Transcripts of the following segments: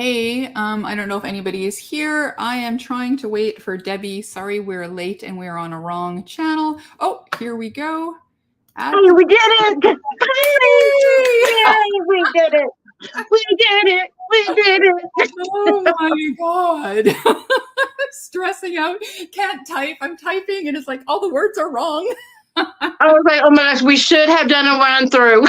Hey, I don't know if anybody is here. I am trying to wait for Debbie. Sorry, we're late and we're on a wrong channel. Oh, here we go. Add Hey, to we did it! Yay, we did it! We did it! We did it! Oh my God. Stressing out. Can't type. I'm typing and it's like all the words are wrong. I was like, oh my gosh, we should have done a run through.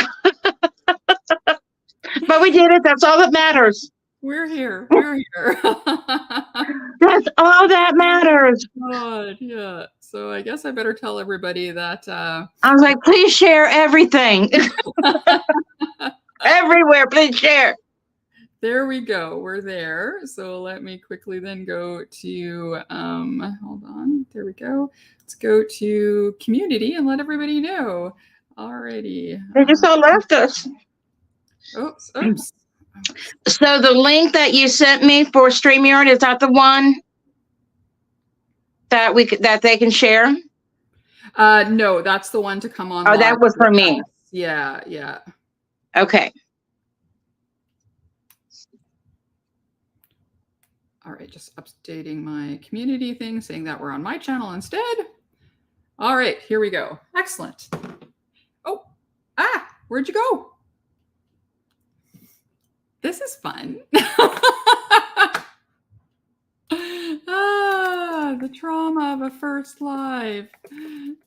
But we did it. That's all that matters. We're here. We're here. That's all that matters. God, yeah. So I guess I better tell everybody that I was like, please share everything. Everywhere, please share. there we go. We're there. So let me quickly then go to hold on. There we go. Let's go to community and let everybody know. Alrighty. They just all left us. Oops. So the link that you sent me for StreamYard, is that the one that they can share? No, that's the one to come on. Oh, that was for me. Yeah. Okay. All right, just updating my community thing, saying that we're on my channel instead. All right, here we go. Excellent. Oh, where'd you go? This is fun. The trauma of a first live.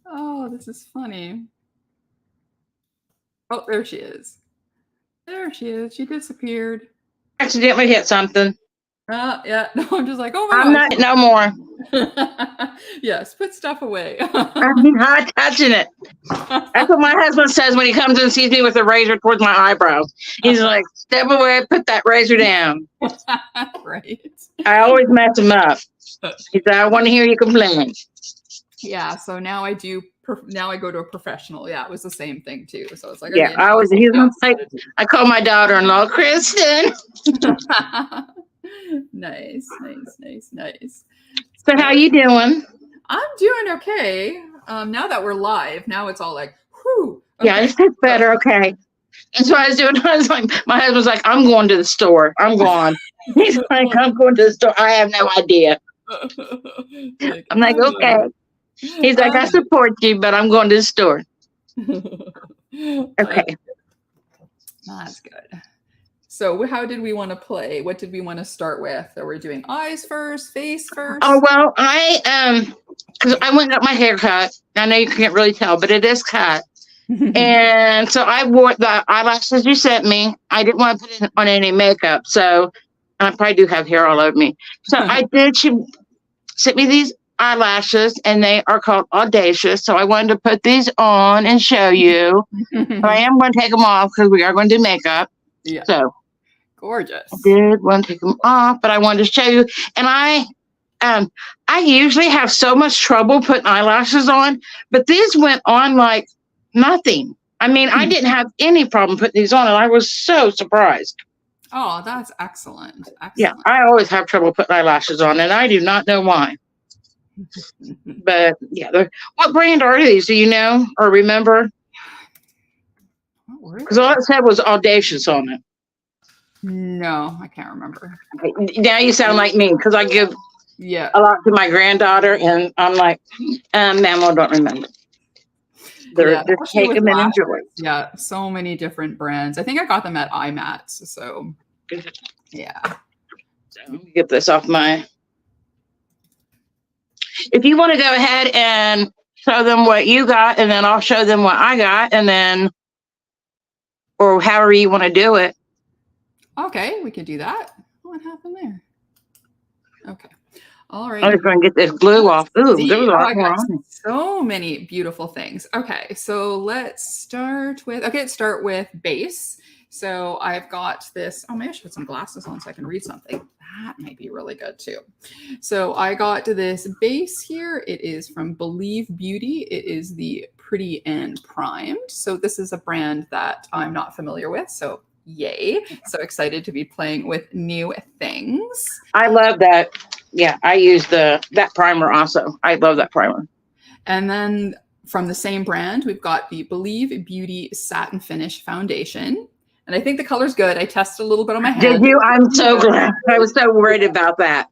Oh, this is funny. Oh, there she is. There she is. She disappeared. Accidentally hit something. Yeah. No, I'm just like, oh my I'm not, no more. Yes, put stuff away. I'm not touching it. That's what my husband says when he comes and sees me with a razor towards my eyebrow. He's like, step away, put that razor down. Right. I always mess him up. He said, I want to hear you complain. Yeah, so now I go to a professional. Yeah, it was the same thing too. So it's like, yeah, okay, he's like, I call my daughter-in-law Kristen. Nice. So how you doing? I'm doing okay. Now that we're live, now it's all like, whew. Okay. Yeah, it's better. Okay. That's what I was doing. I was like, my husband's like, I'm going to the store. I'm going. He's like, I'm going to the store. I have no idea. I'm like, okay. He's like, I support you, but I'm going to the store. Okay. That's good. So how did we want to play? What did we want to start with? Are we doing eyes first, face first? Oh, well, because I went and got my hair cut. I know you can't really tell, but it is cut. And so I wore the eyelashes you sent me. I didn't want to put on any makeup. So I probably do have hair all over me. So I did. She sent me these eyelashes and they are called Audacious. So I wanted to put these on and show you. But I am going to take them off because we are going to do makeup. Yeah. So gorgeous. I did want to take them off, but I wanted to show you. And I usually have so much trouble putting eyelashes on, but these went on like nothing. I mean, I didn't have any problem putting these on, and I was so surprised. Oh, that's excellent. Yeah, I always have trouble putting eyelashes on, and I do not know why. But yeah, what brand are these? Do you know or remember? Because all it said was Audacious on it. No, I can't remember. Now you sound like me because I give a lot to my granddaughter, and I'm like, ma'am, I don't remember. Just take them and enjoy. Yeah, so many different brands. I think I got them at IMATS. So yeah. So let me get this off my. If you want to go ahead and show them what you got, and then I'll show them what I got, and then, or however you want to do it. Okay, we can do that. What happened there? Okay. All right. I'm just going to get this glue off. Ooh, there was a lot more on. So many beautiful things. Okay, so let's start with, base. So I've got this, maybe I should put some glasses on so I can read something. That might be really good too. So I got this base here. It is from Believe Beauty. It is the Pretty and Primed. So this is a brand that I'm not familiar with. So yay. So excited to be playing with new things. I love that. Yeah, I use that primer also. I love that primer. And then from the same brand, we've got the Believe Beauty Satin Finish Foundation. And I think the color's good. I tested a little bit on my hand. Did you? I'm so glad. I was so worried about that.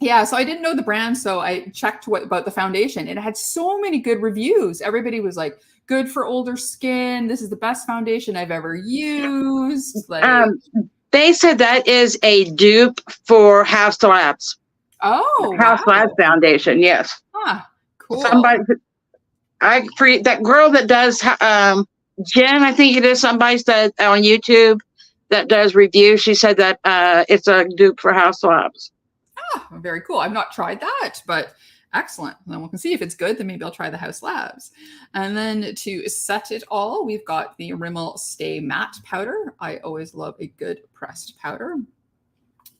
Yeah, so I didn't know the brand, so I checked about the foundation. It had so many good reviews. Everybody was like, "Good for older skin. This is the best foundation I've ever used." Like, they said that is a dupe for House Labs. Oh, House wow. Labs Foundation. Yes. Huh, cool. That girl that does Jen, I think it is, somebody said on YouTube that does reviews. She said that it's a dupe for House Labs. Very cool. I've not tried that, but excellent. Then we can see if it's good. Then maybe I'll try the House Labs. And then to set it all, we've got the Rimmel Stay Matte powder. I always love a good pressed powder.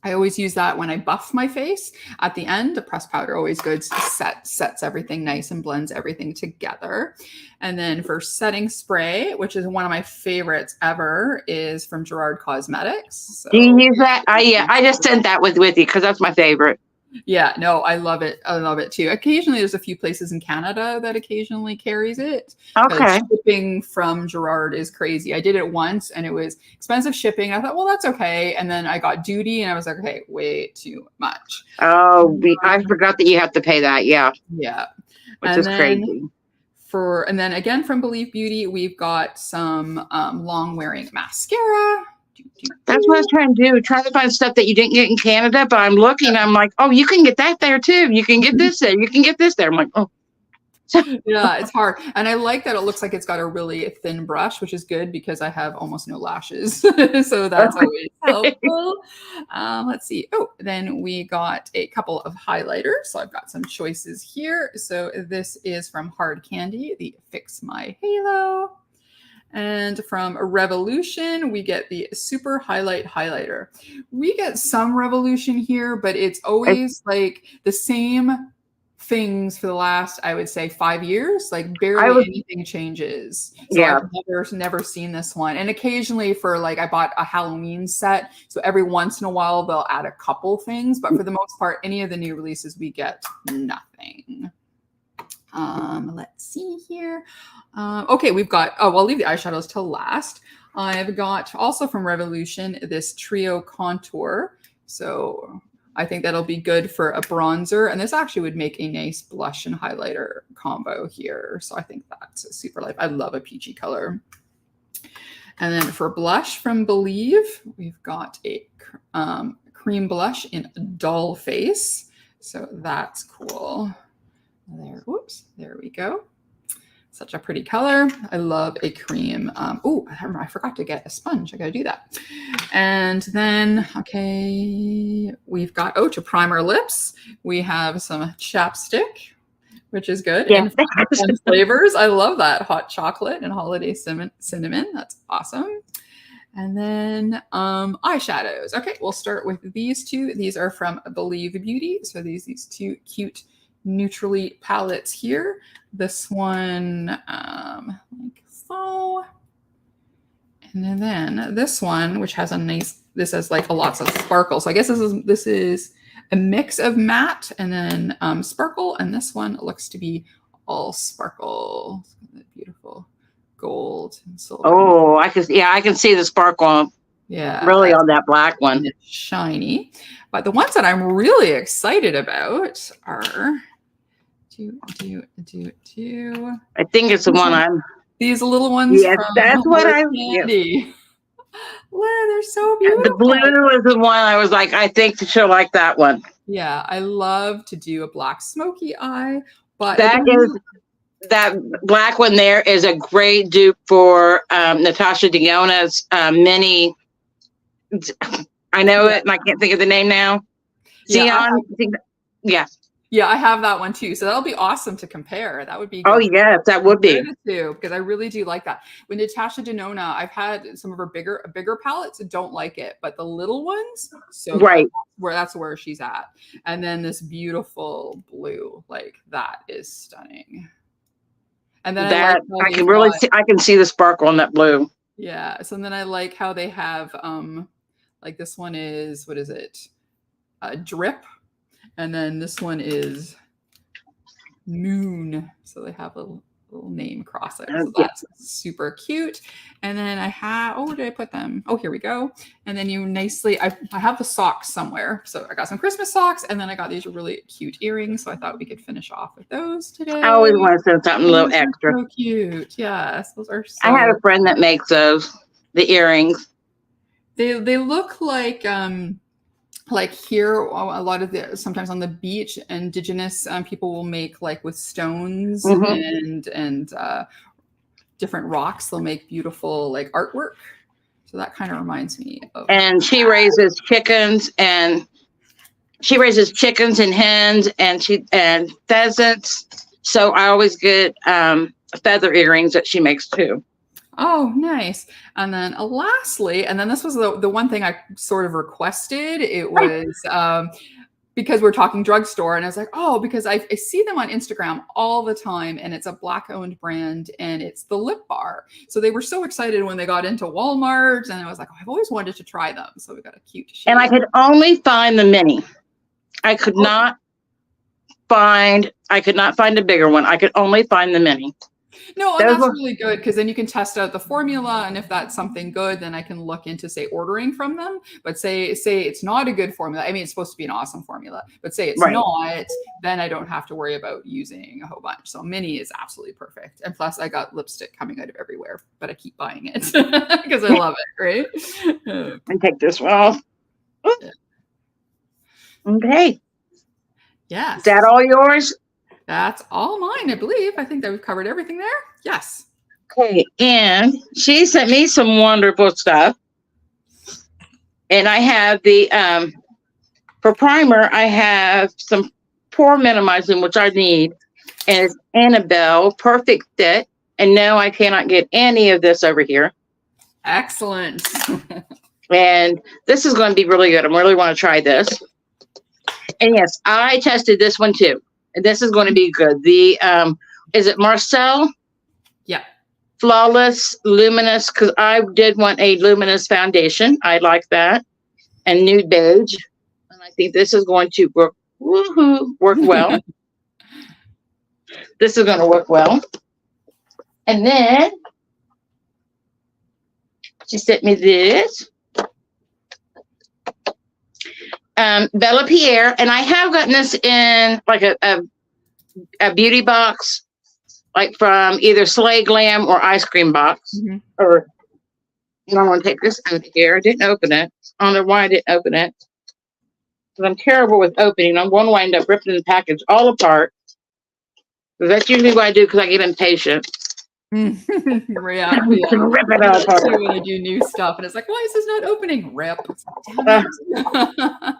I always use that when I buff my face. At the end, the pressed powder always good, sets everything nice and blends everything together. And then for setting spray, which is one of my favorites ever, is from Gerard Cosmetics. So, do you use that? I just sent that with you because that's my favorite. Yeah, no, I love it. I love it too. Occasionally, there's a few places in Canada that occasionally carries it. Okay. Shipping from Gerard is crazy. I did it once and it was expensive shipping. I thought, well, that's okay. And then I got duty and I was like, okay, way too much. Oh, I forgot that you have to pay that. Yeah. Yeah. Which is crazy. And then again, from Believe Beauty, we've got some long wearing mascara. That's what I was trying to do. Trying to find stuff that you didn't get in Canada, but I'm looking. I'm like, oh, you can get that there too. You can get this there. You can get this there. I'm like, oh. Yeah, it's hard. And I like that it looks like it's got a really thin brush, which is good because I have almost no lashes. So that's always helpful. Let's see. Oh, then we got a couple of highlighters. So I've got some choices here. So this is from Hard Candy, the Fix My Halo. And from Revolution, we get the Super Highlight Highlighter. We get some Revolution here, but it's always like the same things for the last, I would say, 5 years. Like barely anything changes. So yeah. I've never seen this one. And occasionally for like, I bought a Halloween set. So every once in a while, they'll add a couple things. But for the most part, any of the new releases, we get nothing. Let's see here. Okay, we've got, I'll leave the eyeshadows till last. I've got also from Revolution this Trio Contour. So I think that'll be good for a bronzer. And this actually would make a nice blush and highlighter combo here. So I think that's super light. I love a peachy color. And then for blush from Believe, we've got a cream blush in Doll Face. So that's cool. There we go. Such a pretty color. I love a cream. I forgot to get a sponge. I gotta do that. And then, okay, we've got, to prime our lips, we have some chapstick, which is good. Yeah. And flavors. I love that. Hot chocolate and holiday cinnamon. That's awesome. And then eyeshadows. Okay, we'll start with these two. These are from Believe Beauty. So these two cute neutrally palettes here. This one like so, and then this one, which has a nice, this has like lots of sparkle. So I guess this is a mix of matte and then sparkle, and this one looks to be all sparkle. Beautiful gold and silver. Oh, I can see the sparkle. Yeah, really on that black one. It's shiny. But the ones that I'm really excited about are I think it's the one I'm. These little ones. Yes, that's what I. Candy. Wow, they're so beautiful. The blue is the one I was like, I think she'll like that one. Yeah, I love to do a black smoky eye, but that black one there is a great dupe for Natasha Denonna's mini. I know it, and I can't think of the name now. Xeon. Yeah. Yeah, I have that one too. So that'll be awesome to compare. That would be good. Oh, yes, that would be. Too, because I really do like that. With Natasha Denona, I've had some of her bigger palettes that don't like it, but the little ones, so right. That's where she's at. And then this beautiful blue, like that is stunning. And then I can really see, I can see the sparkle on that blue. Yeah. So then I like how they have like this one is, what is it? Drip. And then this one is Moon. So they have little name across it. Oh, So yeah. that's super cute. And then I have, oh, where did I put them? Oh, here we go. And then you nicely, I have the socks somewhere. So I got some Christmas socks, and then I got these really cute earrings. So I thought we could finish off with those today. I always want to send something a little Those are extra. so cute. Yes, those are so. I have a friend that makes those, the earrings. They look like here a lot of the sometimes on the beach, indigenous people will make like with stones and different rocks. They'll make beautiful like artwork. So that kind of reminds me of. And she raises chickens and hens and pheasants. So I always get feather earrings that she makes too. Oh, nice. And then lastly, and then this was the one thing I sort of requested. It was because we're talking drugstore, and I was like, oh, because I see them on Instagram all the time, and it's a Black-owned brand, and it's the lip bar. So they were so excited when they got into Walmart, and I was like, oh, I've always wanted to try them. So we got a cute shade. And I could only find the mini. I could not find a bigger one. I could only find the mini. No, and that's really good, because then you can test out the formula, and if that's something good, then I can look into, say, ordering from them. But say it's not a good formula. I mean, it's supposed to be an awesome formula, but say it's not, then I don't have to worry about using a whole bunch. So mini is absolutely perfect. And plus, I got lipstick coming out of everywhere, but I keep buying it because I love it, right? And take this one off. Yeah. Okay. Yes. Is that all yours? That's all mine, I believe. I think that we've covered everything there. Yes. Okay. And she sent me some wonderful stuff. And I have the, for primer, I have some pore minimizing, which I need. And it's Annabelle Perfect Fit. And no, I cannot get any of this over here. Excellent. And this is going to be really good. I really want to try this. And yes, I tested this one too. And this is going to be good. The is it Marcel? Yeah. Flawless Luminous, because I did want a luminous foundation. I like that. And nude beige. And I think this is going to work well. This is going to work well. And then she sent me this. Bella Pierre, and I have gotten this in like a beauty box, like from either Slay Glam or Ice Cream Box. Or you don't want to take this out of here. I didn't open it. I don't know why I didn't open it. Because I'm terrible with opening. I'm going to wind up ripping the package all apart. That's usually what I do because I get impatient. Yeah. Rip it out. Especially when I do new stuff, and it's like, why is this not opening? Rip. Damn it.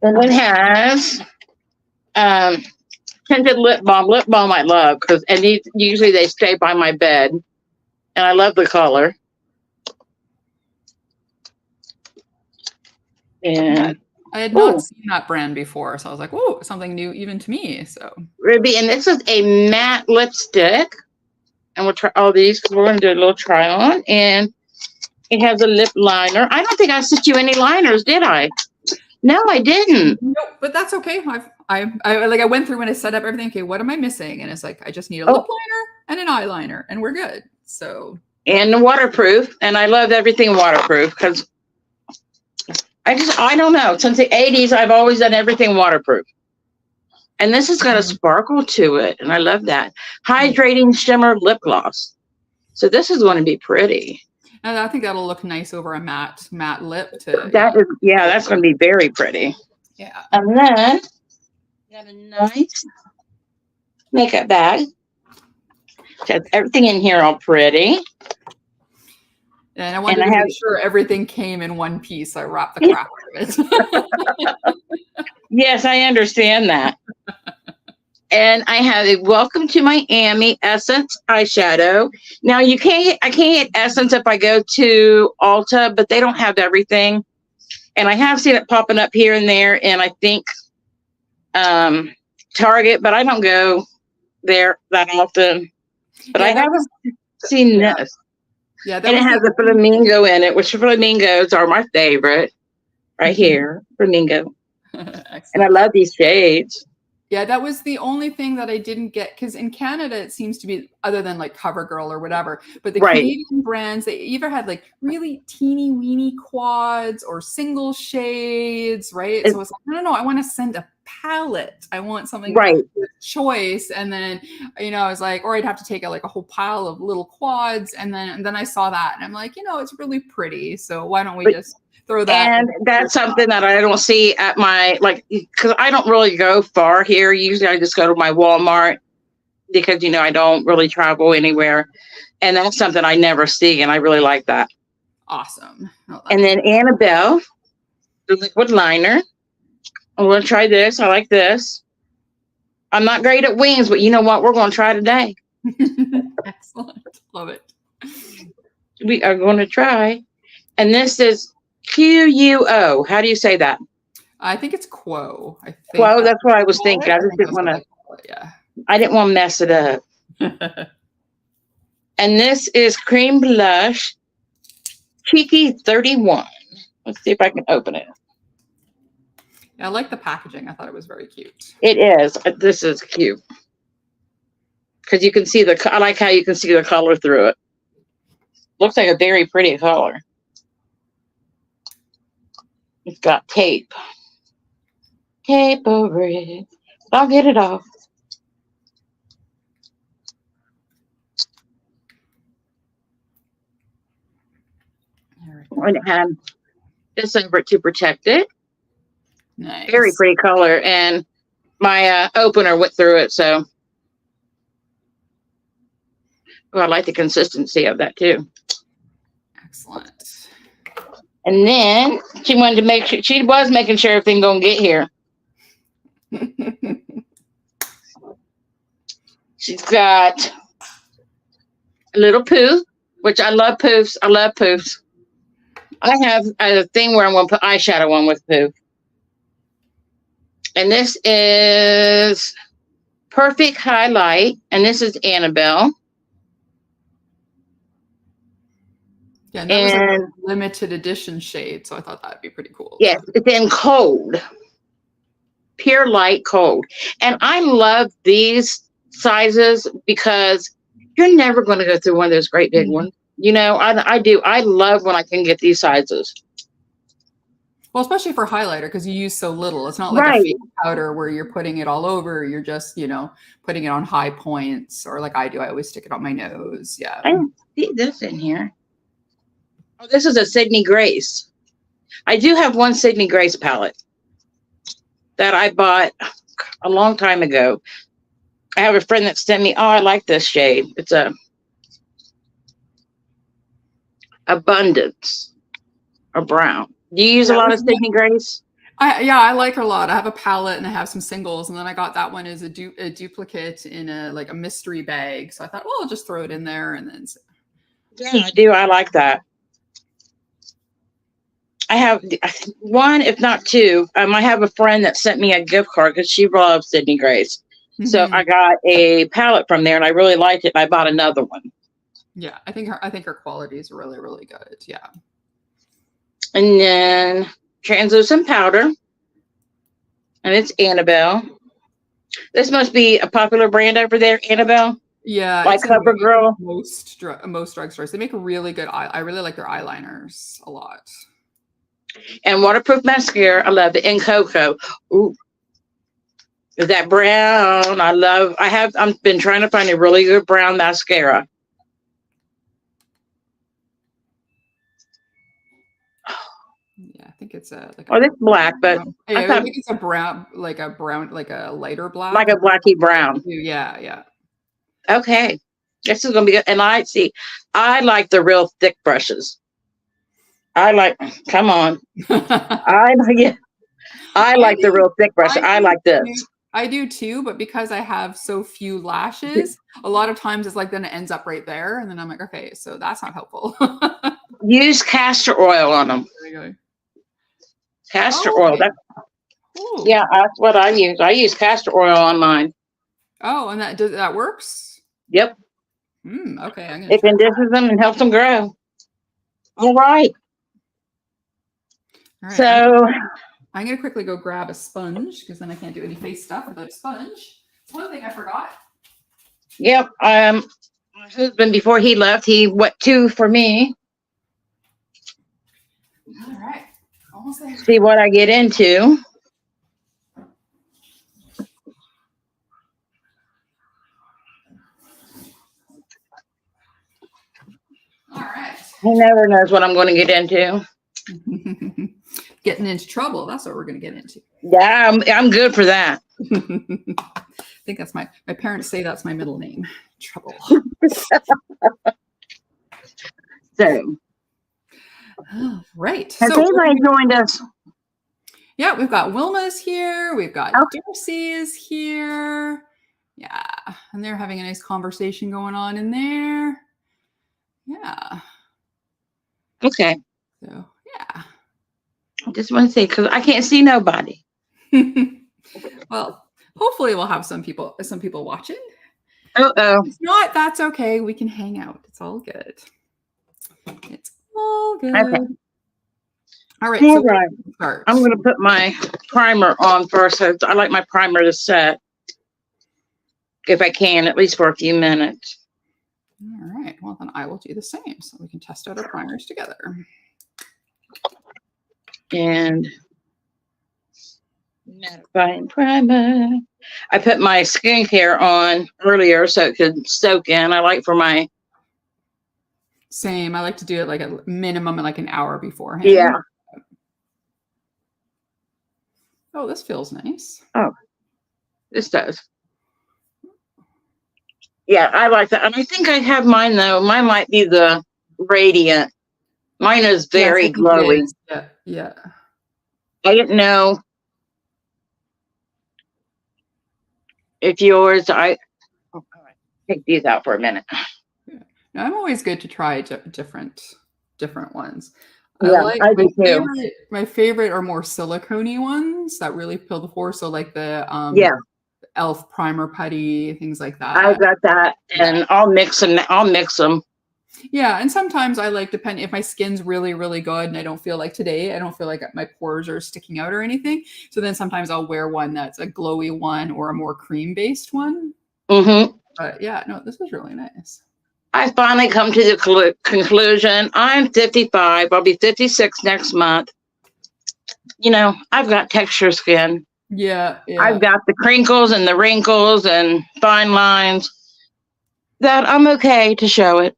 And it has tinted lip balm. Lip balm I love because these usually they stay by my bed, and I love the color. And I had not seen that brand before, so I was like, "Whoa, something new even to me." So Ruby, and this is a matte lipstick, and we'll try all these because we're going to do a little try on. And it has a lip liner. I don't think I sent you any liners, did I? No, I didn't. No, but that's okay. I went through when I set up everything. Okay, what am I missing? And it's like I just need a lip liner and an eyeliner, and we're good. So and waterproof, and I love everything waterproof because I don't know. Since the 80s, I've always done everything waterproof. And this has got a sparkle to it, and I love that. Hydrating shimmer lip gloss. So this is going to be pretty. And I think that'll look nice over a matte lip too. That's going to be very pretty. Yeah. And then got a nice makeup bag. It has everything in here all pretty. And I wanted to make sure everything came in one piece. So I wrapped the crap out of it. Yes, I understand that. And I have a Welcome to Miami Essence eyeshadow. Now I can't get Essence if I go to Ulta, but they don't have everything. And I have seen it popping up here and there, and I think Target, but I don't go there that often. But I haven't seen this. Yeah, and it has a flamingo in it, which flamingos are my favorite. Right here, flamingo. And I love these shades. Yeah, that was the only thing that I didn't get because in Canada it seems to be other than like CoverGirl or whatever, but the Right. Canadian brands they either had like really teeny weeny quads or single shades, right? So It- it's like no, I want to send a palette. I want something right. with choice, and then I was like, or I'd have to take like a whole pile of little quads, and then I saw that, and I'm like, it's really pretty. So why don't we But just throw that? and that's something that I don't see at my, like, because I don't really go far here. Usually I just go to my Walmart because, I don't really travel anywhere. And that's something I never see. And I really like that. Awesome. And then Annabelle, the liquid liner. I'm going to try this. I like this. I'm not great at wings, but you know what? We're going to try today. Excellent. Love it. We are going to try. And this is QUO. How do you say that? I think it's Quo. I think Quo, that's what I was thinking. I just didn't want to. Yeah. I didn't want to mess it up. And this is Cream Blush Cheeky 31. Let's see if I can open it. Yeah, I like the packaging. I thought it was very cute. It is. This is cute. Because you can see I like how you can see the color through it. Looks like a very pretty color. It's got tape. Tape over it. I'll get it off. And it had this over it to protect it. Nice. Very pretty color. And my opener went through it, so I like the consistency of that too. Excellent. And then she wanted to make sure, she was making sure everything gonna get here. She's got a little poof, which I love poofs. I love poofs. I have a thing where I'm going to put eyeshadow on with poof. And this is Perfect Highlight. And this is Annabelle. Yeah, and that was like a limited edition shade, so I thought that'd be pretty cool. Yes, it's in cold. Pure light cold. And I love these sizes because you're never going to go through one of those great big ones. I do. I love when I can get these sizes. Well, especially for highlighter because you use so little. It's not like a fake powder where you're putting it all over. You're just, putting it on high points or like I do. I always stick it on my nose. Yeah. I didn't see this in here. Oh, this is a Sydney Grace. I do have one Sydney Grace palette that I bought a long time ago. I have a friend that sent me, I like this shade. It's a Abundance or brown. Do you use a lot of Sydney Grace? I like her a lot. I have a palette and I have some singles, and then I got that one as a duplicate in a mystery bag. So I thought, well, I'll just throw it in there and then. Yeah, I do. I like that. I have one, if not two. I have a friend that sent me a gift card because she loves Sydney Grace. Mm-hmm. So I got a palette from there, and I really liked it. And I bought another one. Yeah, I think her quality is really, really good. Yeah. And then translucent powder, and it's Annabelle. This must be a popular brand over there, Annabelle. Yeah, like CoverGirl. Most drugstores, they make a really good I really like their eyeliners a lot. And waterproof mascara, I love it. In Cocoa. Ooh, that brown, I've been trying to find a really good brown mascara. Yeah, I think it's it's black, but I think it's a brown, like a lighter black, like a blacky brown. Yeah. Okay, this is gonna be good. And I like the real thick brushes. Come on. I like the real thick brush. I like this. I do too, but because I have so few lashes, a lot of times it's like then it ends up right there, and then I'm like, okay, so that's not helpful. Use castor oil on them. There you go. Castor oil. Yeah, that's what I use. I use castor oil on mine. Oh, and that works? Yep. Okay. It condenses them and helps them grow. All right. All right. So I'm going to quickly go grab a sponge because then I can't do any face stuff without a sponge. It's one thing I forgot. Yep. My husband, before he left, he went 2 for me. All right. Almost there. See what I get into. All right. He never knows what I'm going to get into. Getting into trouble. That's what we're going to get into. Yeah, I'm good for that. I think that's my parents say that's my middle name. Trouble. So. Right. Has anybody joined us? Yeah, we've got Wilma's here. We've got Darcy is here. Yeah, and they're having a nice conversation going on in there. Yeah. Okay. So, yeah. I just want to say, because I can't see nobody. Well, hopefully we'll have some people watching. Uh-oh. If not, that's okay. We can hang out. It's all good. It's all good. Okay. All right. All so right. Start. I'm going to put my primer on first. I like my primer to set, if I can, at least for a few minutes. All right. Well, then I will do the same so we can test out our primers together. And mattifying primer. I put my skincare on earlier so it could soak in. I like for my... Same. I like to do it like a minimum like an hour beforehand. Yeah. Oh, this feels nice. Oh, this does. Yeah, I like that. And I think I have mine, though. Mine might be the Radiant. Mine is very glowy. Yeah, yeah. I didn't know if yours, all right, take these out for a minute. Yeah. No, I'm always good to try different ones. Yeah, I do too. My favorite are more silicone-y ones that really fill the pores. So like the Elf primer putty, things like that. I got that, and I'll mix them. Yeah, and sometimes I like, depending if my skin's really, really good and I don't feel like today, I don't feel like my pores are sticking out or anything. So then sometimes I'll wear one that's a glowy one or a more cream-based one. Mm-hmm. But yeah, no, this is really nice. I finally come to the conclusion. I'm 55. I'll be 56 next month. You know, I've got texture skin. Yeah, yeah. I've got the crinkles and the wrinkles and fine lines that I'm okay to show it.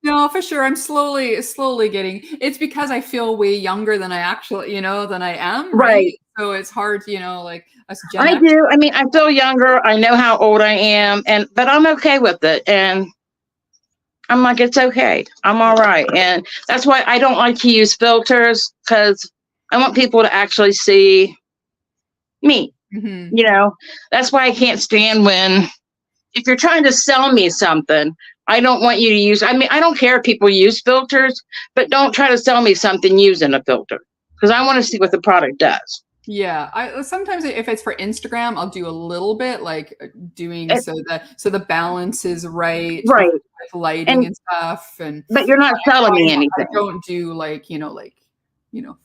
No, for sure. I'm slowly getting, it's because I feel way younger than I actually, than I am. Right. So it's hard, like us Gen X. do. I mean, I feel younger. I know how old I am, but I'm okay with it. And I'm like, it's okay. I'm all right. And that's why I don't like to use filters, because I want people to actually see me. Mm-hmm. That's why I can't stand if you're trying to sell me something, I don't want you to use, I don't care if people use filters, but don't try to sell me something using a filter, because I want to see what the product does. Yeah, I sometimes, if it's for Instagram, I'll do a little bit, like doing so the balance is right with lighting and stuff. But you're not selling me anything. I don't do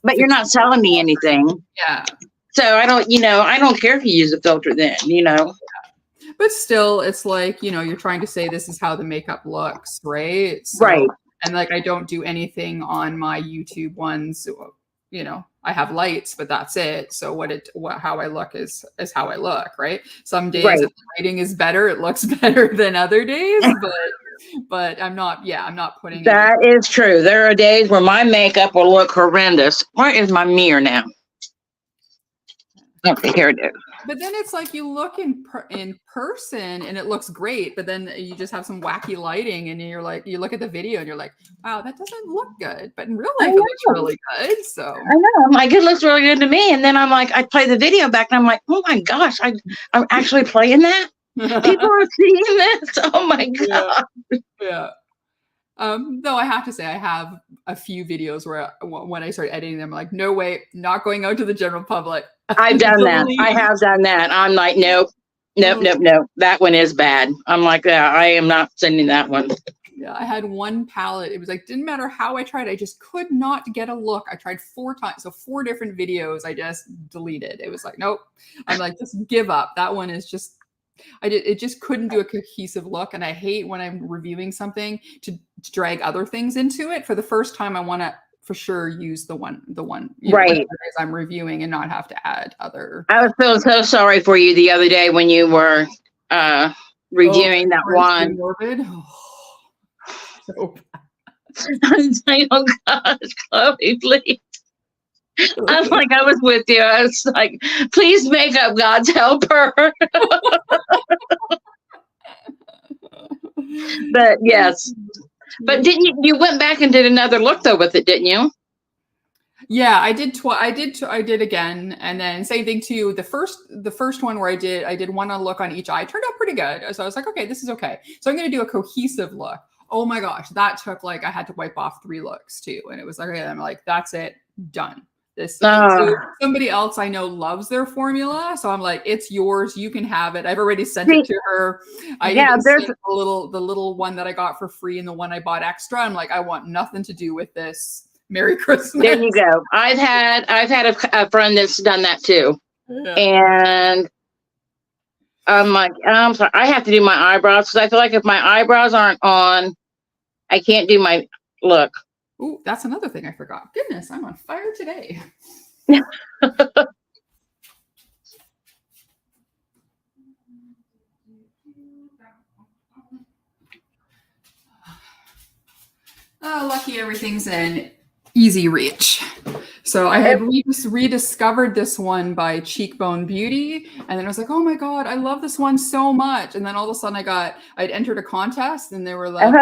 But you're not selling me anything. Yeah. So I don't care if you use a filter then. But still, it's like, you're trying to say this is how the makeup looks, right? So, right. And like, I don't do anything on my YouTube ones. I have lights, but that's it. So how I look is how I look, right? Some days if the lighting is better, it looks better than other days, but I'm not putting that is true. There are days where my makeup will look horrendous. Where is my mirror now? Okay, here it is. But then it's like you look in person and it looks great, but then you just have some wacky lighting and you're like, you look at the video and you're like, wow, that doesn't look good. But in real life, it looks really good. So I know. I'm like, it looks really good to me. And then I'm like, I play the video back and I'm like, oh my gosh, I'm actually playing that. People are seeing this. Oh my God. Yeah. Though I have to say, I have a few videos where when I start editing them, I'm like, no way, not going out to the general public. I've done that. I have done that. I'm like, nope. That one is bad. I'm like, yeah, I am not sending that one. Yeah, I had one palette. It was like, didn't matter how I tried, I just could not get a look. I tried 4 times. So 4 different videos I just deleted. It was like, nope. I'm like, just give up. That one is just, it just couldn't do a cohesive look. And I hate when I'm reviewing something to drag other things into it. For the first time, I want to for sure use the one, Right. I'm reviewing and not have to add other. I was feeling so sorry for you the other day when you were reviewing that one. Morbid. So I was like, oh gosh, Chloe, please. I was like, I was with you. I was like, please make up God's helper. But yes. But didn't you went back and did another look though with it, didn't you? Yeah, I did. I did again, and then same thing too. The first one where I did one look on each eye turned out pretty good. So I was like, okay, this is okay. So I'm going to do a cohesive look. Oh my gosh, that took like I had to wipe off 3 looks too, and it was like, okay, I'm like, that's it, done. So somebody else I know loves their formula, so I'm like, it's yours, you can have it. I've already sent it to her. There's the little one that I got for free and the one I bought extra. I'm like, I want nothing to do with this. Merry Christmas. There you go. I've had a friend that's done that too, and I'm like, I'm sorry, I have to do my eyebrows because I feel like if my eyebrows aren't on, I can't do my look. Oh, that's another thing I forgot. Goodness, I'm on fire today. Oh, lucky everything's in easy reach. So I had rediscovered this one by Cheekbone Beauty, and then I was like, oh my God, I love this one so much. And then all of a sudden I'd entered a contest, and they were like,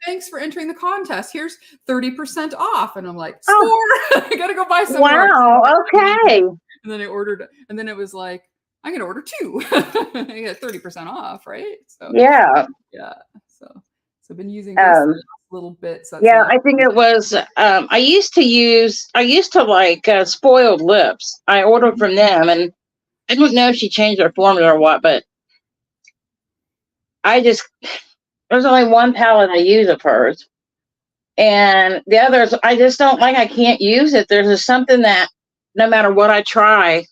thanks for entering the contest. Here's 30% off. And I'm like, score. I gotta go buy some more. Wow, okay. And then I ordered, and then it was like, I'm gonna order 2. I get 30% off, right? So yeah. So I've been using this little bits. Yeah, I think it was. I used to like Spoiled Lips. I ordered from them, and I don't know if she changed her formula or what, but there's only one palette I use of hers, and the others I just don't like. I can't use it. There's just something that no matter what I try.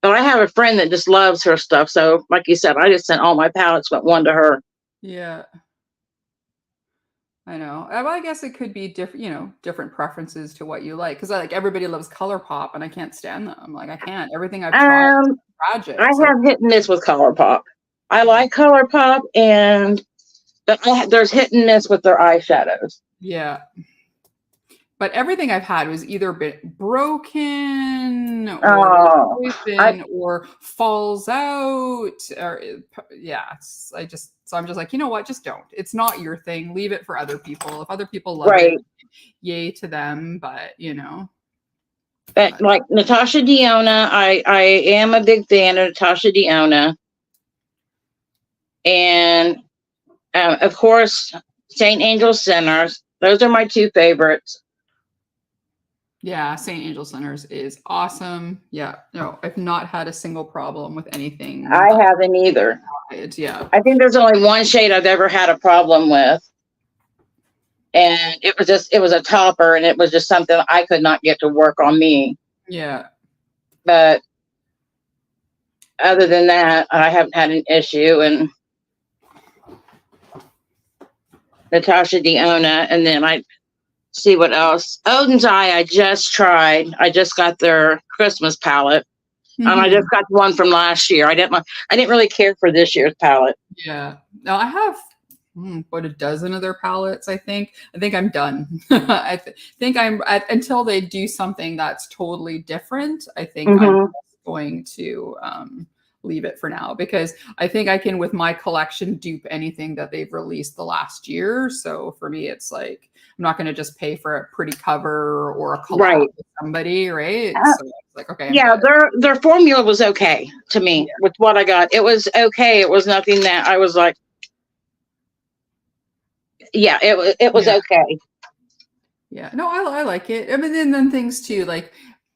But I have a friend that just loves her stuff. So, like you said, I just sent all my palettes, but one to her. Yeah. I know. Well, I guess it could be different preferences to what you like. Because like everybody loves ColourPop, and I can't stand them. Like I can't. Everything I've tried is tragic. I have hit and miss with ColourPop. I like ColourPop, but there's hit and miss with their eyeshadows. Yeah. But everything I've had was either been broken or falls out. Or I'm just like, you know what? Just don't. It's not your thing. Leave it for other people. If other people love it, yay to them. But But like Natasha Denona, I am a big fan of Natasha Denona, and of course Saint Angel Sinners. Those are my 2 favorites. Yeah, Saint Angel Sinners is awesome. Yeah, no, I've not had a single problem with anything. I haven't either. Yeah, I think there's only one shade I've ever had a problem with, and it was a topper, and it was just something I could not get to work on me. Yeah, but other than that, I haven't had an issue. And Natasha Denona, and then I see what else. Odin's Eye, I just tried. I just got their Christmas palette, and I just got the one from last year. I didn't really care for this year's palette. Yeah, no, I have a dozen of their palettes. I think I'm done. I think I'm until they do something that's totally different. I think I'm just going to leave it for now, because I think I can, with my collection, dupe anything that they've released the last year. So for me, it's like, I'm not going to just pay for a pretty cover or a collab with somebody, right? So it's like, okay. Yeah, their formula was okay to me with what I got. It was okay. It was nothing that I was like, it was okay. Yeah, no, I like it. I mean, then things too, like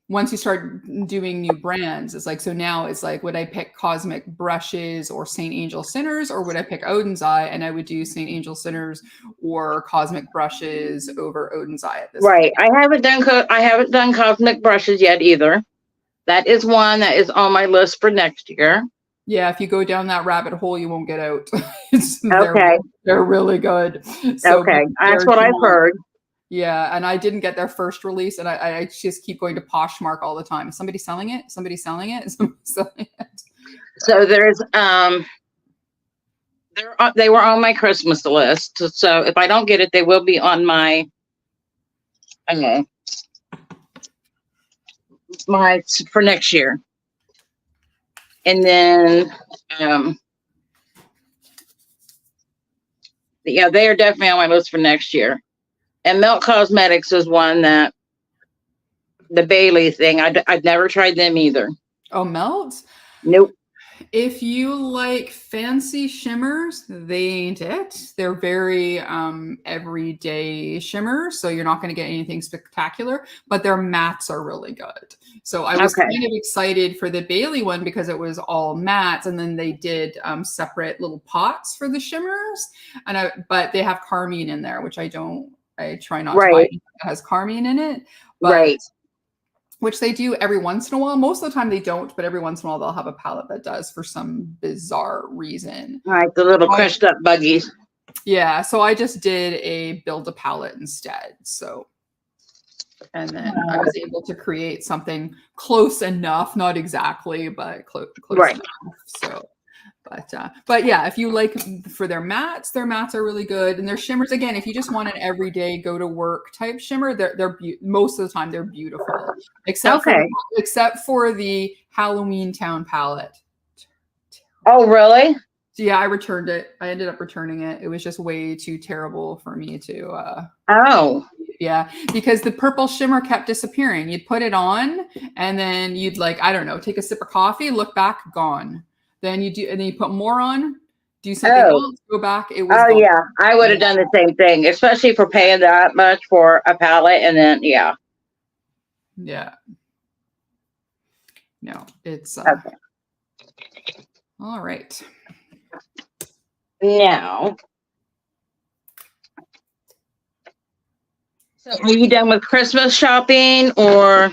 once you start doing new brands, it's like, so now it's like, would I pick Cosmic Brushes or St. Angel Sinners, or would I pick Odin's Eye? And I would do St. Angel Sinners or Cosmic Brushes over Odin's Eye at this Right. point. I haven't done Cosmic Brushes yet either. That is one that is on my list for next year. Yeah, if you go down that rabbit hole, you won't get out. Okay. They're really good. So Okay. That's what I've heard. Yeah, and I didn't get their first release, and I just keep going to Poshmark all the time. Is somebody selling it? Somebody selling it? Somebody selling it? So there's they were on my Christmas list. So if I don't get it, they will be on my for next year. And then yeah, they are definitely on my list for next year. And Melt Cosmetics is one that the Bailey thing. I've never tried them either. Oh, Melt? Nope. If you like fancy shimmers, they ain't it. They're very everyday shimmers, so you're not going to get anything spectacular, but their mattes are really good. So I was kind of excited for the Bailey one because it was all mattes, and then they did separate little pots for the shimmers, but they have carmine in there, which I try not to buy anything that has carmine in it. But, which they do every once in a while. Most of the time they don't, but every once in a while they'll have a palette that does for some bizarre reason. Right, the little crushed up buggies. Yeah, so I just did a build a palette instead. So, and then I was able to create something close enough, not exactly, but close enough. So, but yeah, if you like for their mattes are really good, and their shimmers, again, if you just want an everyday go to work type shimmer, they're most of the time they're beautiful, except for the Halloween Town palette. Oh, really? So yeah, I returned it. I ended up returning it. It was just way too terrible for me to. Yeah, because the purple shimmer kept disappearing. You'd put it on, and then you'd I don't know, take a sip of coffee, look back, gone. Then you do, and then you put more on, do something else, go back. It was gone. Yeah, I would have done the same thing, especially for paying that much for a palette, and then yeah. No, it's all right. Now, so are you done with Christmas shopping, or?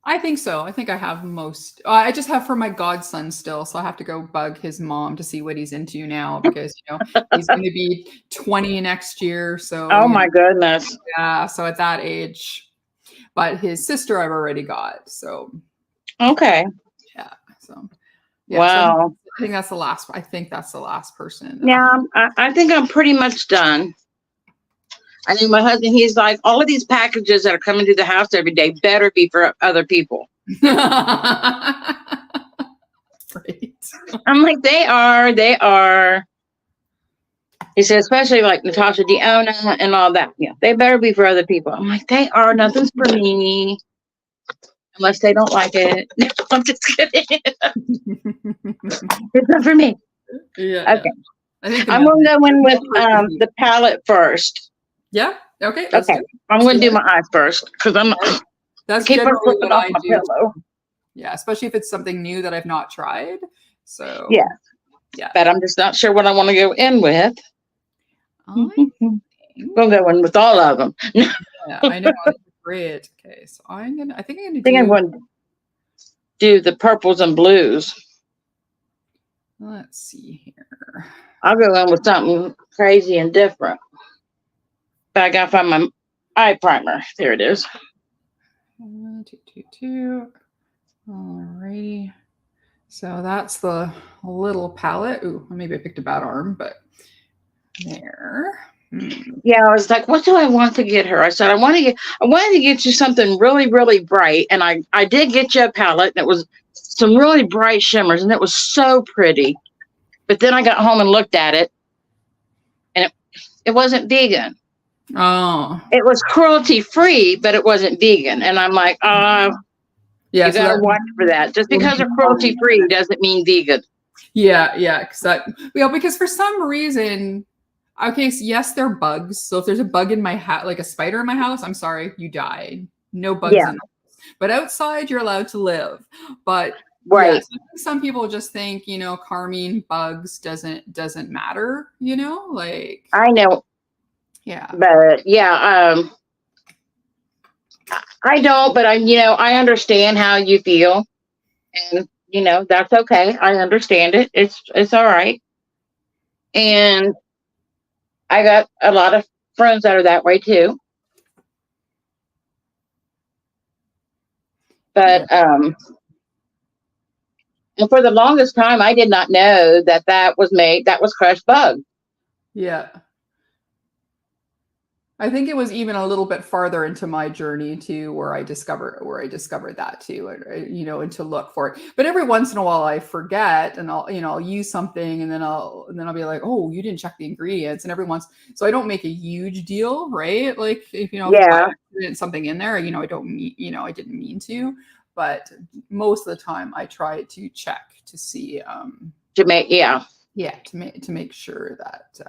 I think so. I think I have most. I just have for my godson still, so I have to go bug his mom to see what he's into now because he's going to be 20 next year. So oh my goodness, yeah. So at that age, but his sister I've already got. So okay, yeah. So yeah, wow. So I think that's the last. I think that's the last person. Yeah, I think I'm pretty much done. I think my husband, he's like, all of these packages that are coming to the house every day better be for other people. Right. I'm like, they are. He said, especially like Natasha Deona and all that. Yeah, they better be for other people. I'm like, they are. Nothing's for me. Unless they don't like it. I'm just kidding. It's not for me. Yeah. Okay. I'm going to go in with the palette first. Yeah. Okay. Okay. I'm going to do my eyes first because I'm. That's generally what I do. Yeah, especially if it's something new that I've not tried. So yeah. But I'm just not sure what I want to go in with. We'll go in with all of them. Yeah, I know. Great. Okay, so I'm gonna do the purples and blues. Let's see here. I'll go in with something crazy and different. But I gotta find my eye primer. There it is. 222. Alrighty. So that's the little palette. Ooh, maybe I picked a bad arm, but there. Yeah, I was like, what do I want to get her? I said, I wanted to get you something really, really bright. And I did get you a palette, and it was some really bright shimmers, and it was so pretty. But then I got home and looked at it, and it wasn't vegan. Oh. It was cruelty free, but it wasn't vegan. And I'm like, yeah, you gotta watch for that. Just because they're cruelty free doesn't mean vegan. Yeah, because for some reason, okay, so yes, they're bugs. So if there's a bug in my house, like a spider in my house, I'm sorry, you died. No bugs in those. But outside, you're allowed to live. But Right. some people just think, carmine bugs doesn't matter, like. I know. Yeah. But yeah, I don't, but I understand how you feel, and that's okay. I understand it. It's all right. And I got a lot of friends that are that way too. But and for the longest time, I did not know that was crushed bug. Yeah. I think it was even a little bit farther into my journey too, where I discovered that too, and to look for it. But every once in a while I forget, and I'll use something, and then I'll be like, oh, you didn't check the ingredients. And so I don't make a huge deal, right? Like if Yeah. I something in there, I don't mean, I didn't mean to, but most of the time I try to check to see To make to make sure that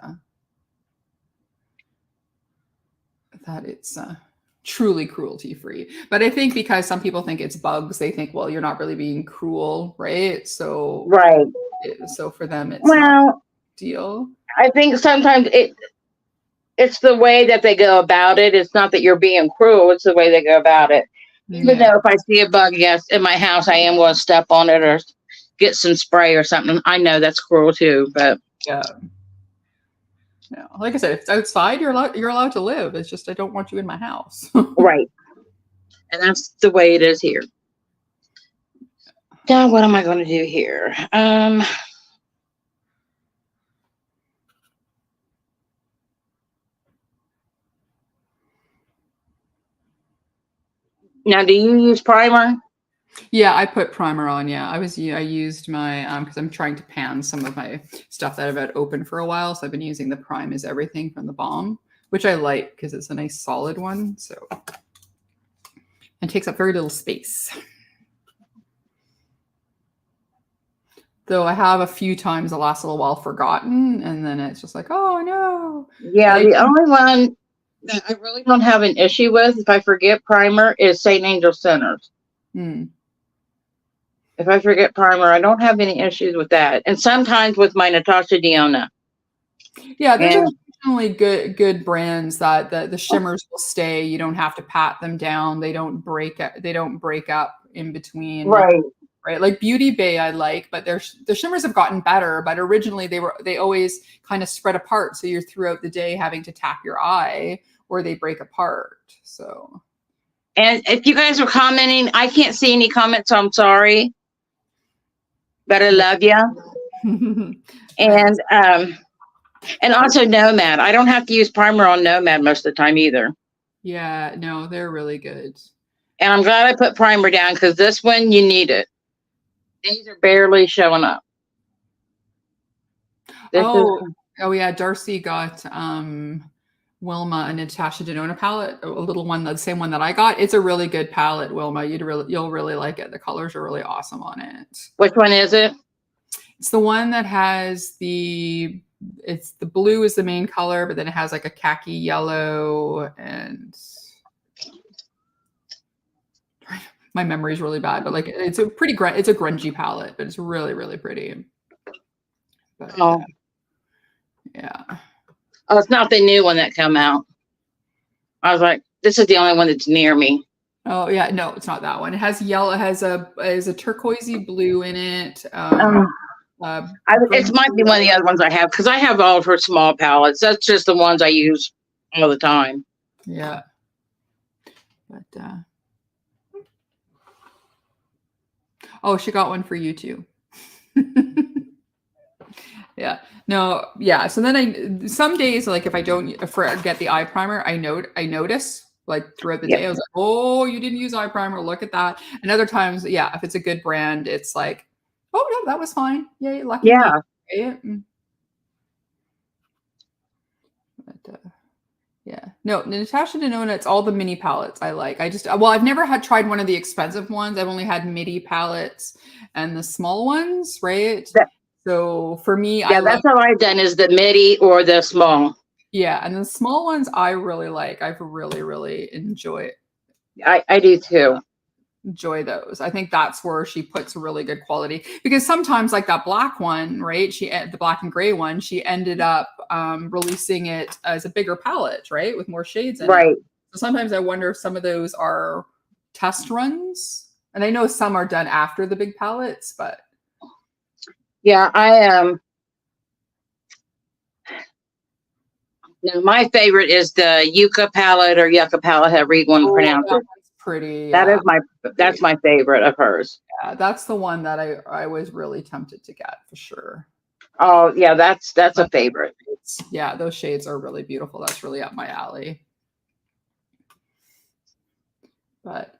that it's truly cruelty free. But I think because some people think it's bugs, they think, well, you're not really being cruel, right? So right. So for them, it's Well, not a deal. I think sometimes it's the way that they go about it. It's not that you're being cruel. It's the way they go about it. Even though if I see a bug, in my house, I am going to step on it or get some spray or something. I know that's cruel too, but yeah. Like I said, if it's outside, you're allowed to live. It's just I don't want you in my house. Right. And that's the way it is here. Now, what am I going to do here? Now, do you use primer? Yeah, I put primer on. Yeah, I used my because I'm trying to pan some of my stuff that I've had open for a while, so I've been using the Prime is Everything from the Balm, which I like because it's a nice solid one. So and takes up very little space. Though I have a few times the last little while forgotten, and then it's just like, oh no. Yeah, the only one that I really don't have an issue with if I forget primer is St. Angel Centers. If I forget primer, I don't have any issues with that. And sometimes with my Natasha Denona. Yeah, there's occasionally good brands that the shimmers will stay. You don't have to pat them down. They don't break up in between. Right. Right. Like Beauty Bay I like, but the shimmers have gotten better, but originally they always kind of spread apart. So you're throughout the day having to tap your eye or they break apart. So. And if you guys are commenting, I can't see any comments, so I'm sorry. But I love you. And also Nomad. I don't have to use primer on Nomad most of the time either. Yeah, no, they're really good. And I'm glad I put primer down because this one, you need it. These are barely showing up. Oh yeah, Darcy got Wilma a Natasha Denona palette, a little one, the same one that I got. It's a really good palette, Wilma. You'll really like it. The colors are really awesome on it. Which one is it? It's the one that has the blue is the main color, but then it has like a khaki yellow, and my memory is really bad, but like it's a grungy palette, but it's really, really pretty. But, yeah. Oh, it's not the new one that came out. I was like, this is the only one that's near me. Oh yeah, no, it's not that one. It has yellow. It has a turquoisey blue in it. It might be one of the other ones I have because I have all of her small palettes. That's just the ones I use all the time. Yeah. But oh, she got one for you too. Yeah. No. Yeah. So then some days, like if I don't forget the eye primer, I notice like throughout the day, I was like, oh, you didn't use eye primer. Look at that. And other times, yeah, if it's a good brand, it's like, oh no, that was fine. Yeah, you're lucky. Yeah. Right? But, yeah. No, Natasha Denona, it's all the mini palettes I like. I've never tried one of the expensive ones. I've only had midi palettes and the small ones, right? So for me, that's how I've done is the midi or the small. Yeah, and the small ones I really like. I've really, really enjoyed I do too. Enjoy those. I think that's where she puts really good quality, because sometimes like that black one, right? The black and gray one, she ended up releasing it as a bigger palette, right? With more shades in Right. it. So sometimes I wonder if some of those are test runs. And I know some are done after the big palettes, but Yeah, now my favorite is the Yucca palette or Yucca palette, however you want to pronounce that it. one's pretty. That's my favorite of hers. Yeah, that's the one that I was really tempted to get for sure. Oh yeah, that's a favorite. Yeah, those shades are really beautiful. That's really up my alley. But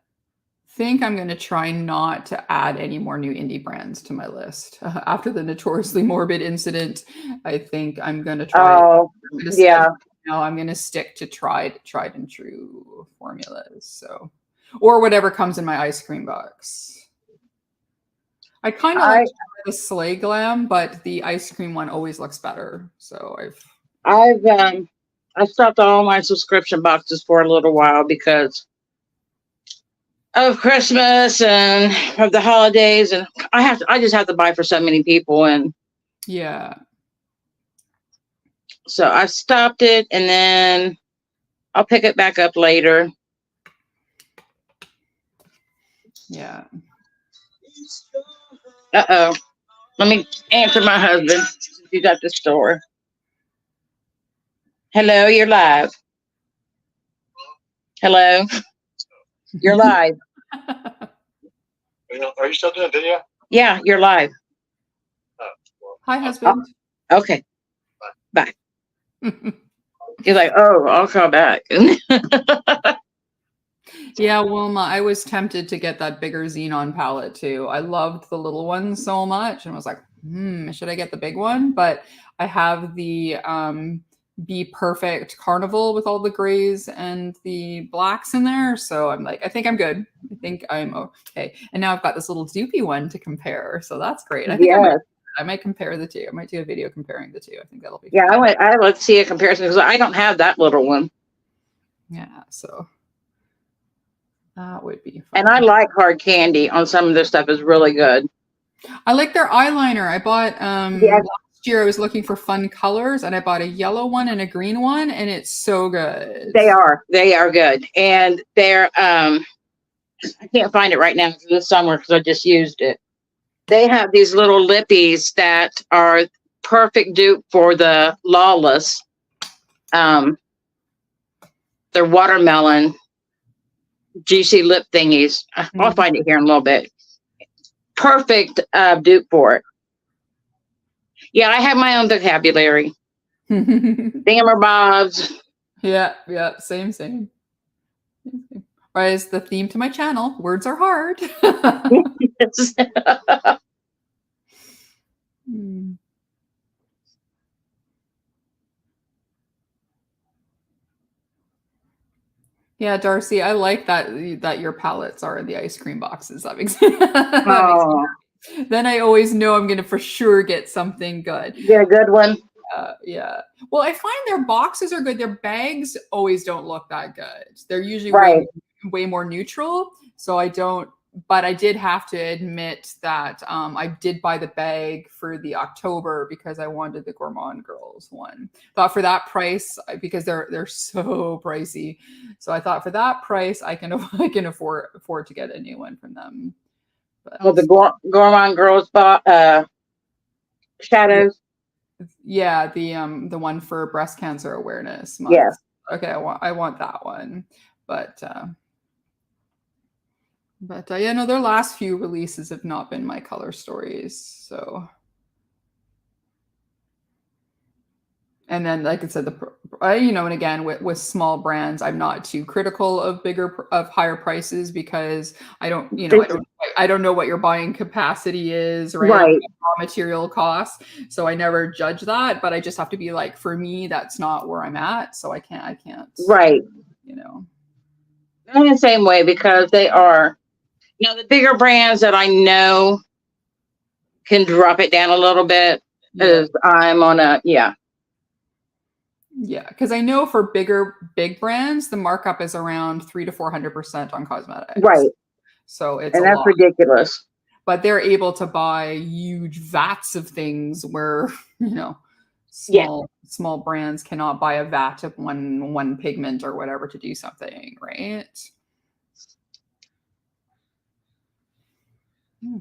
I think I'm going to try not to add any more new indie brands to my list. After the notoriously morbid incident, I think I'm going to try. Oh, yeah. No, I'm going to stick to tried and true formulas. So, or whatever comes in my ice cream box. I kind of like the Slay Glam, but the ice cream one always looks better. So I stopped all my subscription boxes for a little while because of Christmas and of the holidays, and I just have to buy for so many people, and yeah. So I stopped it, and then I'll pick it back up later. Yeah. Uh-oh. Let me answer my husband. He's at the store. Hello, you're live. Hello. You're live. Are you still doing video? Yeah, you're live. Hi, husband. Oh, okay. Bye. He's like, oh, I'll call back. Yeah, Wilma, I was tempted to get that bigger Xenon palette too. I loved the little one so much and was like, should I get the big one? But I have the Be Perfect Carnival with all the grays and the blacks in there. So I'm like, I think I'm good. I think I'm okay. And now I've got this little Doopy one to compare. So that's great. I think I might compare the two. I might do a video comparing the two. I think that'll be fun. I would see a comparison because I don't have that little one. Yeah, so that would be fun. And I like hard candy on some of their stuff. Is really good. I like their eyeliner. I bought last year I was looking for fun colors and I bought a yellow one and a green one, and it's so good. They are good. And they're I can't find it right now this summer because I just used it. They have these little lippies that are perfect dupe for the Lawless. They're watermelon juicy lip thingies. I'll find it here in a little bit. Perfect dupe for it. Yeah, I have my own vocabulary. Thingamabobs. Yeah, same. Right, is the theme to my channel. Words are hard. Yeah, Darcy, I like that your palettes are in the ice cream boxes. That makes sense. Then I always know I'm going to for sure get something good. Get a good one. Yeah. Well, I find their boxes are good. Their bags always don't look that good. They're usually way more neutral. So but I did have to admit that I did buy the bag for the October because I wanted the Gourmand Girls one. Thought for that price, because they're so pricey. So I thought for that price, I can afford to get a new one from them. But, the Gourmand Girls shadows. Yeah, the one for breast cancer awareness month. Yes. Okay, I want that one, but yeah, no, their last few releases have not been my color stories. So, and then, like I said, and again with small brands, I'm not too critical of higher prices because I don't know what your buying capacity is, right? Raw material costs, so I never judge that. But I just have to be like, for me, that's not where I'm at, so I can't. Right. I'm the same way because they are. The bigger brands that I know can drop it down a little bit is I'm on a Yeah, because I know for big brands, the markup is around 300 to 400% on cosmetics. Right. So it's a And that's lot. ridiculous. But they're able to buy huge vats of things where, you know, Yeah. small brands cannot buy a vat of one pigment or whatever to do something, right?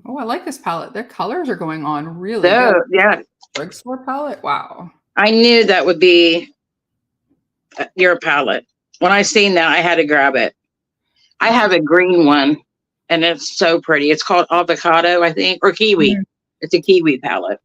Oh, I like this palette. Their colors are going on really So, good. yeah, Drugstore palette. Wow. I knew that would be your palette. When I seen that, I had to grab it. I have a green one, and it's so pretty. It's called avocado, I think, or kiwi. Mhm. It's a kiwi palette.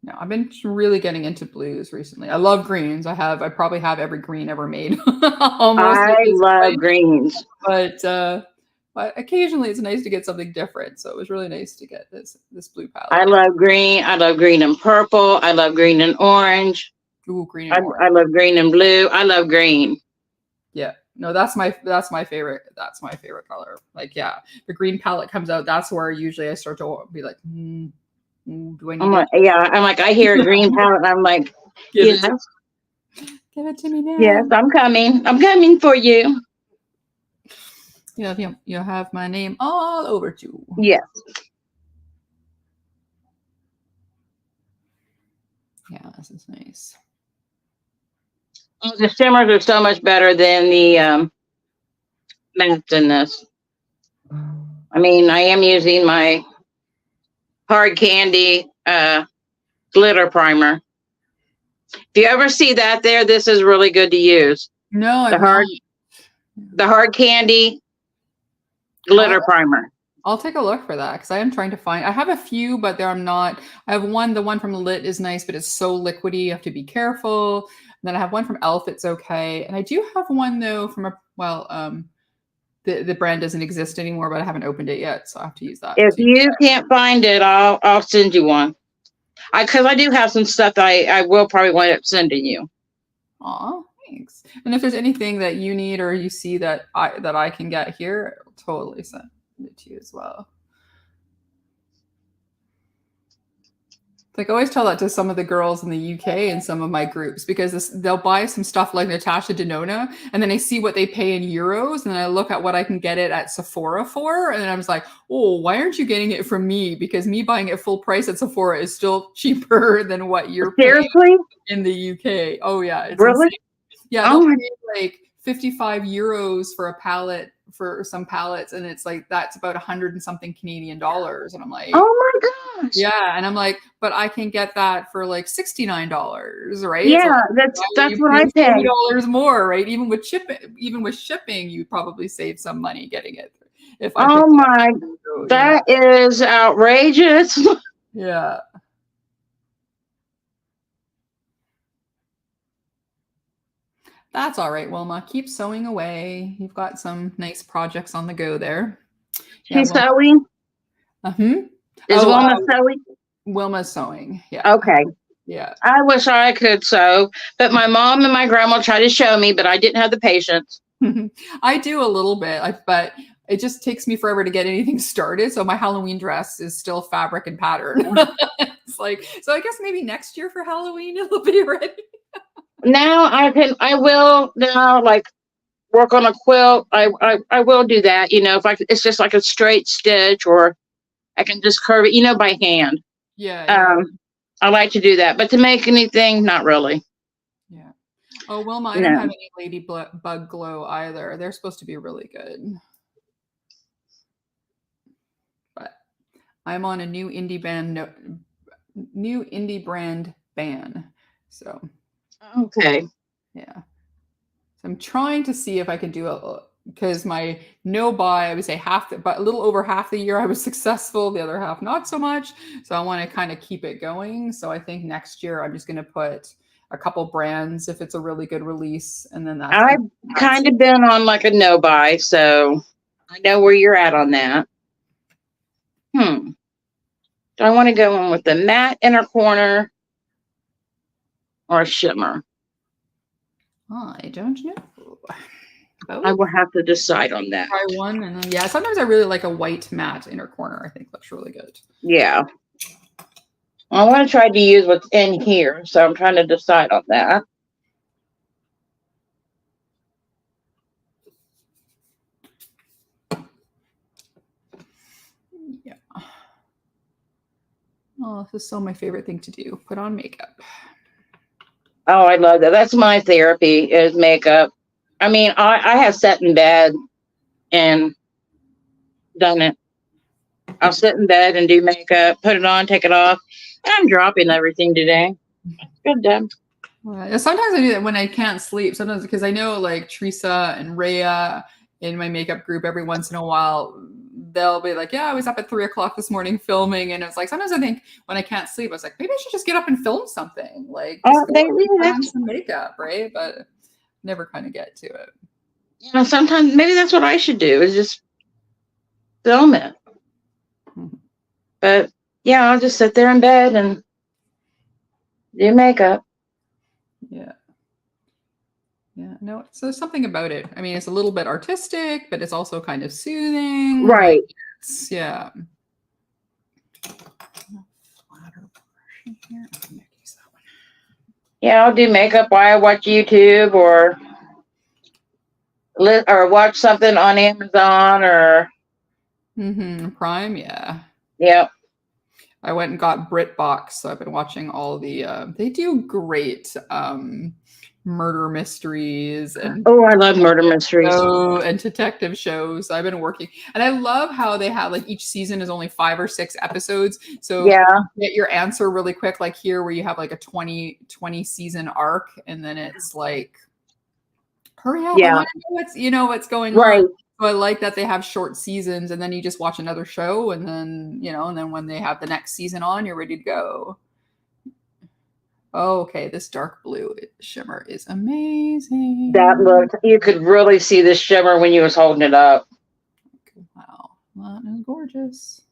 No, I've been really getting into blues recently. I love greens. I probably have every green ever made almost I at this love point. greens. But occasionally it's nice to get something different. So it was really nice to get this blue I palette. love green. I love green and purple. I love green and orange. Ooh, green and orange. I love green and blue. I love green. Yeah. No, that's my favorite. That's my favorite color. Like, yeah, the green palette comes out. That's where usually I start to be like, do I need it? I'm like, I hear a green palette, and I'm like, Give yes, it to me now. yes, I'm coming. I'm coming for you. Yeah, you have my name all over too. Yes. Yeah, this is nice. The shimmers are so much better than the mattes in this. I mean, I am using my hard candy glitter primer. If you ever see that there, this is really good to use. No, The hard candy glitter primer. I'll take a look for that because I am trying to find. I have a few, but I'm not. I have one. The one from Lit is nice, but it's so liquidy. You have to be careful. And then I have one from Elf. It's okay. And I do have one though from the brand doesn't exist anymore, but I haven't opened it yet, so I have to use that. If you can't find it, I'll send you one. Because I do have some stuff that I will probably wind up sending you. Aw, thanks. And if there's anything that you need or you see that I can get here, I'll totally send it to you as well. Like I always tell that to some of the girls in the UK and some of my groups because they'll buy some stuff like Natasha Denona and then I see what they pay in euros and then I look at what I can get it at Sephora for and then I was like, oh, why aren't you getting it from me? Because me buying it full price at Sephora is still cheaper than what you're paying in the UK. Oh yeah, it's really insane. Yeah, they'll pay like 55 euros for a palette for some palettes and it's like that's about 100 and something Canadian dollars and I'm like, oh my gosh, yeah, and I'm like, but I can get that for like $69, right? Yeah, so that's what I pay. $40 more, right? Even with shipping, you probably save some money getting it. If I oh my, that is outrageous. Yeah. That's all right, Wilma. Keep sewing away. You've got some nice projects on the go there. She's sewing? Is Wilma sewing? Wilma's sewing. Yeah. Okay. Yeah. I wish I could sew, but my mom and my grandma tried to show me, but I didn't have the patience. I do a little bit, but it just takes me forever to get anything started. So my Halloween dress is still fabric and pattern. It's like, so I guess maybe next year for Halloween it'll be ready. Now I will now like work on a quilt. I will do that. You know, it's just like a straight stitch or I can just curve it, by hand. Yeah. I like to do that, but to make anything, not really. Yeah. Oh, Wilma, I don't have any Ladybug Glow either. They're supposed to be really good. But I'm on a new indie brand ban. So. Okay. Yeah. So I'm trying to see if I can do because my no buy, I would say but a little over half the year I was successful, the other half not so much. So I want to kind of keep it going. So I think next year I'm just going to put a couple brands if it's a really good release, and then I've kind of been on like a no buy, so I know where you're at on that. Do I want to go in with the matte inner corner or a shimmer? I don't know. I will have to decide on that. Try one, and then sometimes I really like a white matte inner corner. I think looks really good. Yeah. I want to try to use what's in here, so I'm trying to decide on that. Yeah. Oh, this is so my favorite thing to do. Put on makeup. Oh, I love that. That's my therapy is makeup. I mean, I have sat in bed and done it. I'll sit in bed and do makeup, put it on, take it off. And I'm dropping everything today. Good, Deb. Sometimes I do that when I can't sleep. Sometimes because I know like Teresa and Rhea in my makeup group, every once in a while, they'll be like, yeah, I was up at 3 o'clock this morning filming. And it's like, sometimes I think when I can't sleep, I was like, maybe I should just get up and film something. Like, just go and put on some makeup, right? But never kind of get to it. Yeah, sometimes maybe that's what I should do is just film it. Mm-hmm. But yeah, I'll just sit there in bed and do makeup. Yeah. Yeah, no, so there's something about it. I mean, it's a little bit artistic, but it's also kind of soothing. Right. Like yeah. Yeah, I'll do makeup while I watch YouTube or watch something on Amazon or Prime. Yeah. Yep. I went and got BritBox, so I've been watching all the. They do great murder mysteries and I love murder mysteries and detective shows. I've been working, and I love how they have like each season is only 5 or 6 episodes, so yeah, you get your answer really quick. Like here, where you have like a 20 season arc, and then it's like, hurry up! Yeah, I want to know what's going right. on. So I like that they have short seasons, and then you just watch another show, and then and then when they have the next season on, you're ready to go. Oh, okay, this dark blue shimmer is amazing. That looked, you could really see the shimmer when you was holding it up. Wow, that is gorgeous.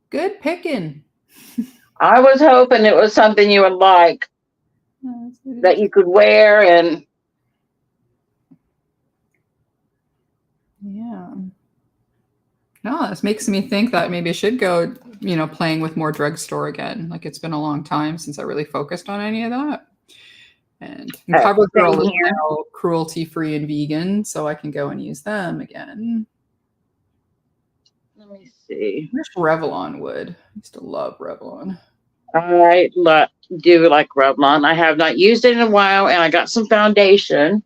Good picking. I was hoping it was something you would like, that you could wear and. Yeah. No, this makes me think that maybe I should go, playing with more drugstore again. Like it's been a long time since I really focused on any of that. And CoverGirl is now cruelty-free and vegan, so I can go and use them again. Let me see. I wish Revlon would. I used to love Revlon. I do like Revlon. I have not used it in a while, and I got some foundation,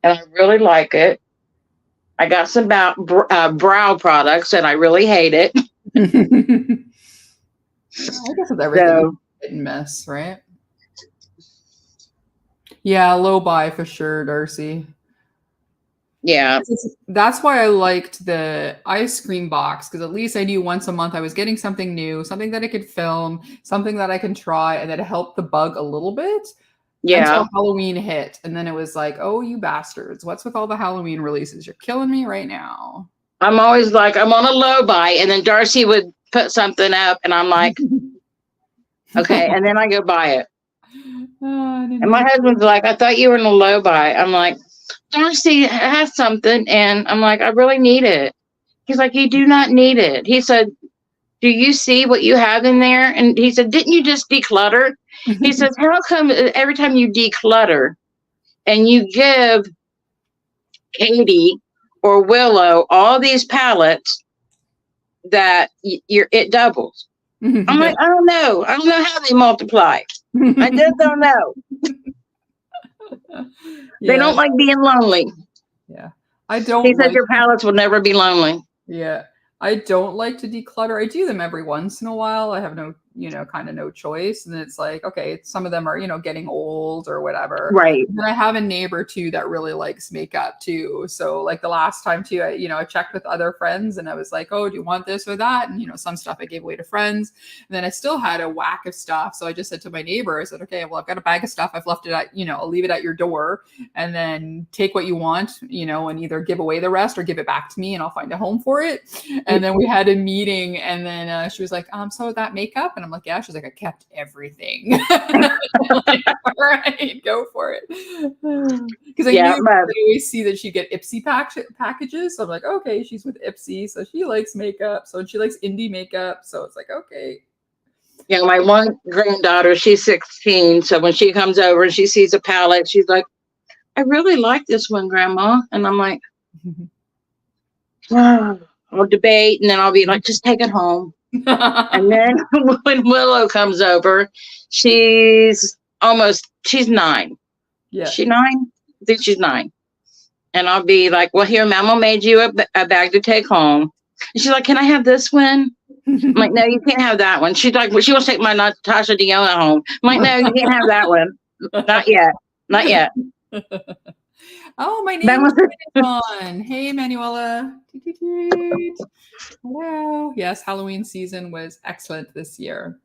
and I really like it. I got some brow products, and I really hate it. I guess with everything, hit and miss, right? Yeah, low buy for sure, Darcy. Yeah. That's why I liked the ice cream box, because at least I knew once a month I was getting something new, something that I could film, something that I can try, and that helped the bug a little bit. Yeah. Until Halloween hit. And then it was like, oh, you bastards. What's with all the Halloween releases? You're killing me right now. I'm always like, I'm on a low buy. And then Darcy would put something up and I'm like, okay. And then I go buy it. And my husband's like, I thought you were in a low buy. I'm like, Darcy has something. And I'm like, I really need it. He's like, you do not need it. He said, do you see what you have in there? And he said, didn't you just declutter? He says, how come every time you declutter and you give Katie or Willow all these palettes that it doubles? I'm like, I don't know. I don't know how they multiply. I just don't know. They don't like being lonely. Yeah. I don't. He said your palettes will never be lonely. Yeah. I don't like to declutter. I do them every once in a while. I have no choice. And it's like, okay, some of them are, getting old or whatever. Right. And I have a neighbor too that really likes makeup too. So like the last time too, I checked with other friends and I was like, oh, do you want this or that? And, some stuff I gave away to friends. And then I still had a whack of stuff. So I just said to my neighbor, I said, okay, well, I've got a bag of stuff. I've left it at, I'll leave it at your door and then take what you want, and either give away the rest or give it back to me and I'll find a home for it. And then we had a meeting and then she was like, so that makeup? And And I'm like, yeah. She's like, I kept everything. Like, all right, go for it. Because I knew I always see that she get Ipsy packages. So I'm like, okay, she's with Ipsy. So she likes makeup. So she likes indie makeup. So it's like, okay. Yeah, my one granddaughter, she's 16. So when she comes over and she sees a palette, she's like, I really like this one, Grandma. And I'm like, oh, I'll debate. And then I'll be like, just take it home. And then when Willow comes over, she's 9. Yeah. Is she 9? I think she's 9. And I'll be like, well, here, Mama made you a bag to take home. And she's like, can I have this one? I'm like, no, you can't have that one. She's like, well, she wants to take my Natasha Deona home. I'm like, no, you can't have that one. Not yet. Not yet. Oh, my name is on. Hey, Manuela. Hello. Yes, Halloween season was excellent this year.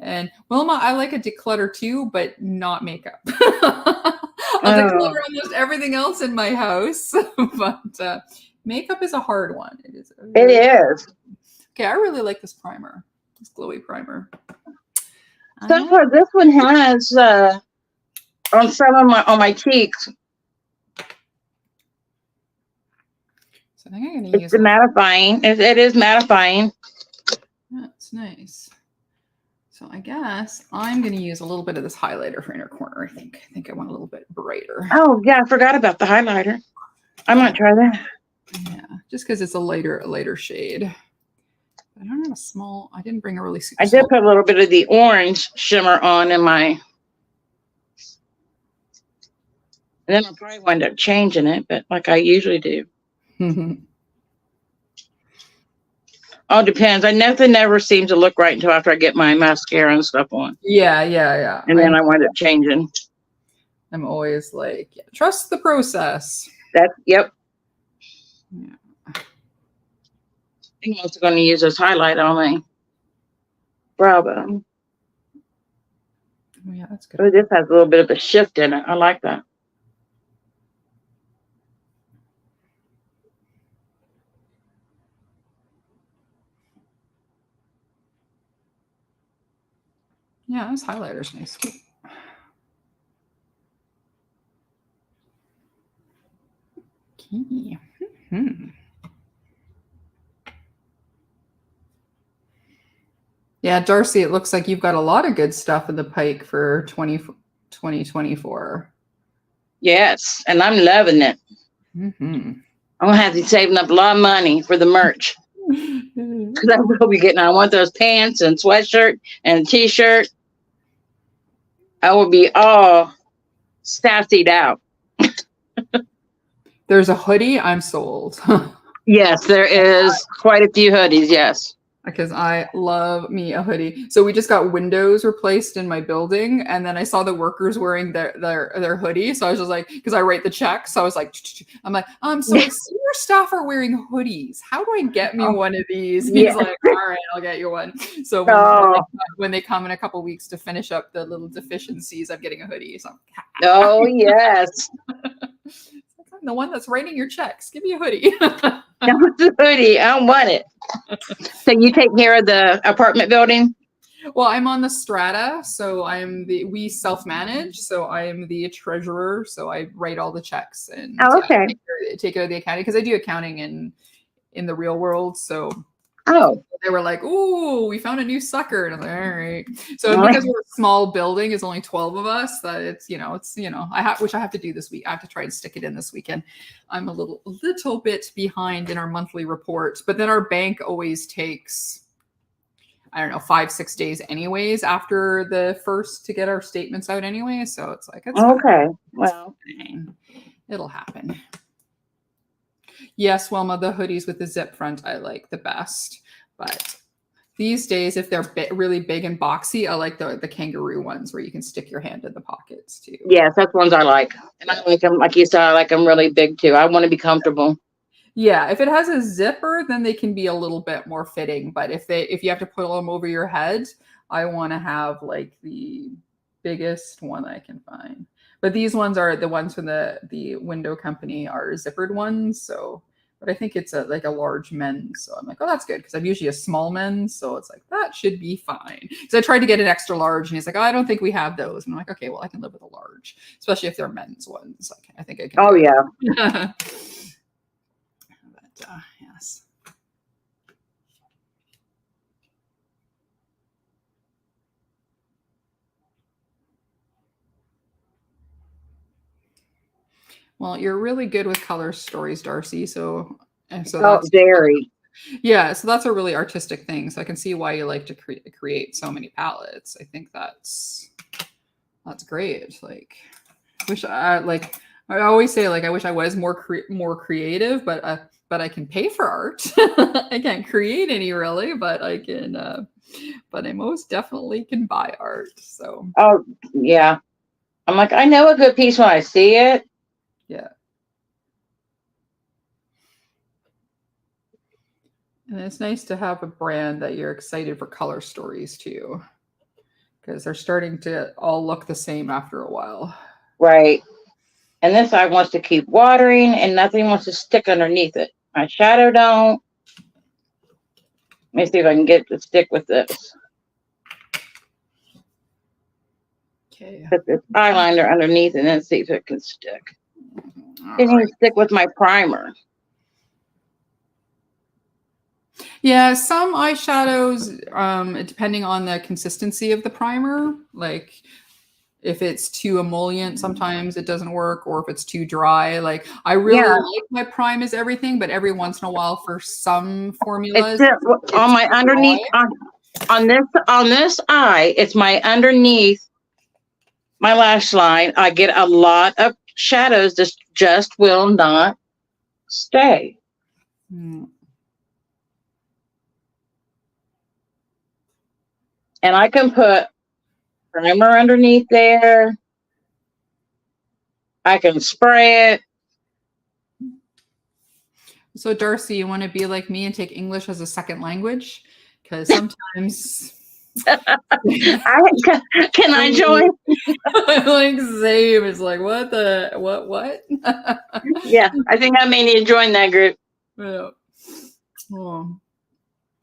And Wilma, I like a declutter too, but not makeup. I'll declutter almost everything else in my house, but makeup is a hard one. It is. It is. Okay, I really like this primer, this glowy primer. So far, this one has on some of my cheeks. So I think I'm going to use it's mattifying. It is mattifying. That's nice. So I guess I'm going to use a little bit of this highlighter for inner corner. I think I want a little bit brighter. Oh yeah, I forgot about the highlighter. I might try that. Yeah, just because it's a lighter shade. I don't have a small. I didn't bring a really super. I did put a little bit of the orange shimmer on in my, and then I'll probably wind up changing it, but like I usually do. All depends. Nothing never seems to look right until after I get my mascara and stuff on. Yeah. And then I wind up changing. I'm always like, yeah, trust the process. Yep. Yeah. I think I'm also going to use this highlight on my brow bone. Oh, yeah, that's good. Oh, this has a little bit of a shift in it. I like that. Yeah, this highlighter's nice. Okay. Yeah, Darcy, it looks like you've got a lot of good stuff in the pike for 2024. Yes, and I'm loving it. I'm gonna have to be saving up a lot of money for the merch because I will be getting. I want those pants and sweatshirt and a t-shirt. I will be all sassied out. There's a hoodie. I'm sold. Yes, there is quite a few hoodies. Yes. Because I love me a hoodie. So we just got windows replaced in my building, and then I saw the workers wearing their hoodie. So I was just like, because I write the checks, so I was like, I'm like, so I see your staff are wearing hoodies. How do I get me one of these? And he's like, all right, I'll get you one. So when they come in a couple weeks to finish up the little deficiencies, I'm getting a hoodie. So oh yes. I'm the one that's writing your checks. Give me a hoodie. The hoodie. I want it. So you take care of the apartment building? Well, I'm on the strata, so we self-manage. So I'm the treasurer. So I write all the checks and okay. Take care of the accounting because I do accounting in the real world. So they were like, "Ooh, we found a new sucker," and I'm like, "All right." So because we're a small building, it's only 12 of us. That it's which I have to do this week. I have to try and stick it in this weekend. I'm a little bit behind in our monthly report, but then our bank always takes, I don't know, 5-6 days anyways after the first to get our statements out anyway. So it's like, it's okay. Fine. Well, it'll happen. Yes, Wilma, the hoodies with the zip front I like the best. But these days, if they're really big and boxy, I like the kangaroo ones where you can stick your hand in the pockets too. Yes, that's ones I like. And I like them, like you said, I like them really big too. I want to be comfortable. Yeah, if it has a zipper, then they can be a little bit more fitting. But if you have to put them over your head, I want to have like the biggest one I can find. But these ones are the ones from the window company are zippered ones. So but I think it's like a large men's. So I'm like, oh, that's good because I'm usually a small men's, so it's like that should be fine. Because I tried to get an extra large, and he's like, oh, I don't think we have those. And I'm like, okay, well, I can live with a large, especially if they're men's ones. I think I can. Oh yeah. But yes. Well, you're really good with color stories, Darcy. So that's very. Yeah, so that's a really artistic thing. So I can see why you like to create so many palettes. I think that's great. Like, wish I always say like I wish I was more creative, but I can pay for art. I can't create any really, but I can. But I most definitely can buy art. So. Oh yeah, I'm like I know a good piece when I see it. Yeah. And it's nice to have a brand that you're excited for color stories too, because they're starting to all look the same after a while. Right. And this side wants to keep watering and nothing wants to stick underneath it. My shadow don't. Let me see if I can get it to stick with this. Okay. Put this eyeliner underneath and then see if it can stick. All It right. can stick with my primer. Yeah, some eyeshadows, depending on the consistency of the primer, like if it's too emollient, sometimes it doesn't work, or if it's too dry. Like I really like my prime is everything, but every once in a while for some formulas, it's on my underneath on this eye, it's my underneath my lash line. I get a lot of shadows that just will not stay. Hmm. And I can put primer underneath there. I can spray it. So Darcy, you want to be like me and take English as a second language? Because sometimes Can I join? like same. It's like what? Yeah, I think I may need to join that group. Yeah. Oh.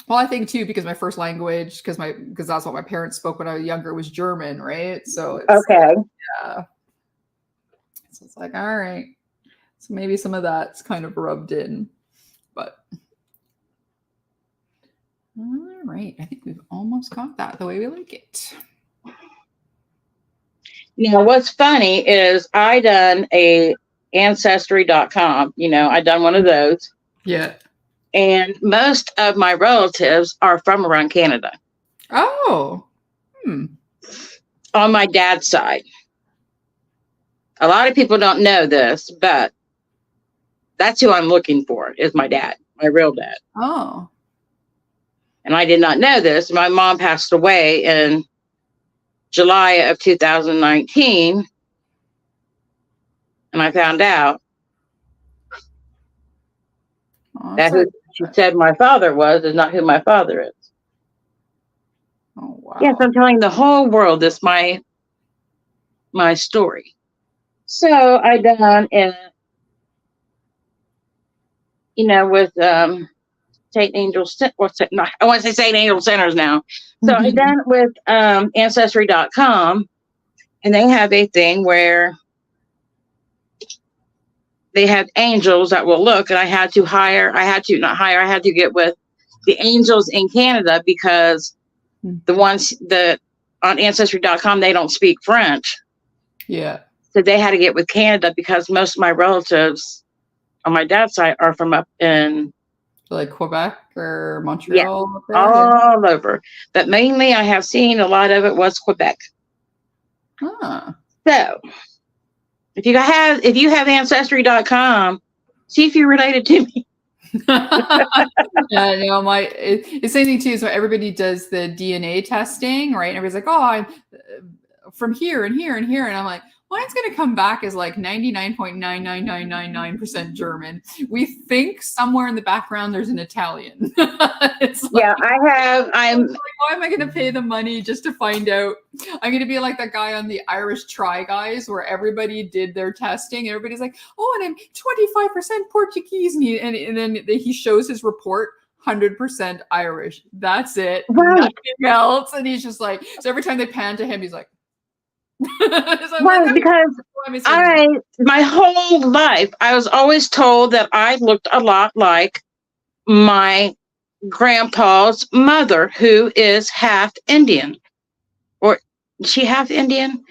Well, I think too because my first language, because that's what my parents spoke when I was younger, was German, right? So it's Okay. yeah. So it's like, all right. So maybe some of that's kind of rubbed in, but all right. I think we've almost got that the way we like it. Now, what's funny is I done a ancestry.com. I done one of those. Yeah. And most of my relatives are from around Canada. Oh. On my dad's side. A lot of people don't know this, but that's who I'm looking for is my dad, my real dad. Oh. And I did not know this. My mom passed away in July of 2019. And I found out that who she said my father was not who my father is. Oh, wow. Yes, I'm telling the whole world this my story. So I done in, with St. Angel's, I want to say St. Angel Centers now. So I done with Ancestry.com, and they have a thing where they have angels that will look, and I had to get with the angels in Canada because the ones that on Ancestry.com, they don't speak French. Yeah. So they had to get with Canada because most of my relatives on my dad's side are from up in like Quebec or Montreal. Yeah, all over. But mainly I have seen a lot of it was Quebec. Ah. So if you have Ancestry.com, see if you're related to me. Yeah, it's the same thing too. So everybody does the DNA testing, right? And everybody's like, "Oh, I'm from here and here and here," and I'm like, Mine's going to come back as like 99.99999% German. We think somewhere in the background there's an Italian. It's like, Yeah, I'm why am I going to pay the money just to find out? I'm going to be like that guy on the Irish Try Guys where everybody did their testing and everybody's like, oh, and I'm 25% Portuguese. And then he shows his report. 100% Irish. That's it. right. Nothing else. And he's just like, so every time they pan to him, he's like, so I'm Right, like, because my whole life, I was always told that I looked a lot like my grandpa's mother, who is half Indian. Or is she half Indian?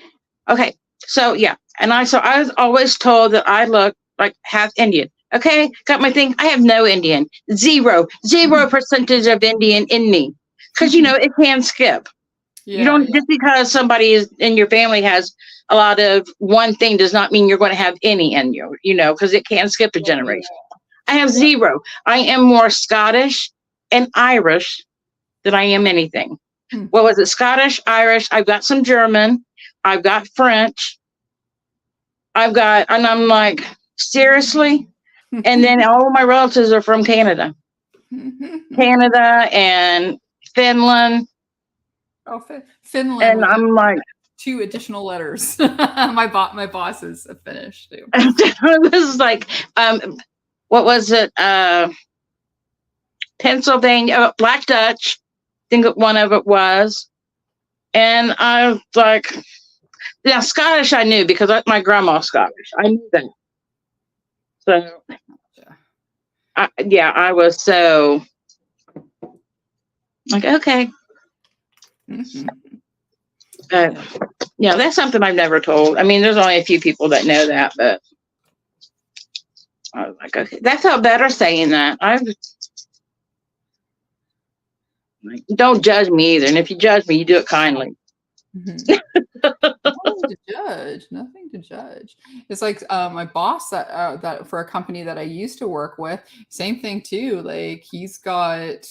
Okay, so yeah. And I was always told that I looked like half Indian. Okay, got my thing. I have no Indian. Zero percentage of Indian in me. Because, it can skip. yeah, You don't, just because somebody is in your family has a lot of one thing does not mean you're going to have any in you, because it can skip a generation. I have zero. I am more Scottish and Irish than I am anything. What was it? Scottish, Irish. I've got some German. I've got French. And I'm like, seriously? And then all of my relatives are from Canada. Canada and Finland. Oh, Finland. And I'm like, 2 additional letters. My boss is Finnish too. This is like, what was it? Pennsylvania, Black Dutch. I think one of it was. And I was like, yeah, Scottish I knew because my grandma's Scottish. I knew that. So, I was so like, okay. Yeah, that's something I've never told. I mean, there's only a few people that know that, but I was like, okay, that felt better saying that. Don't judge me either. And if you judge me, you do it kindly. Nothing to judge. It's like my boss that for a company that I used to work with, same thing too. Like he's got,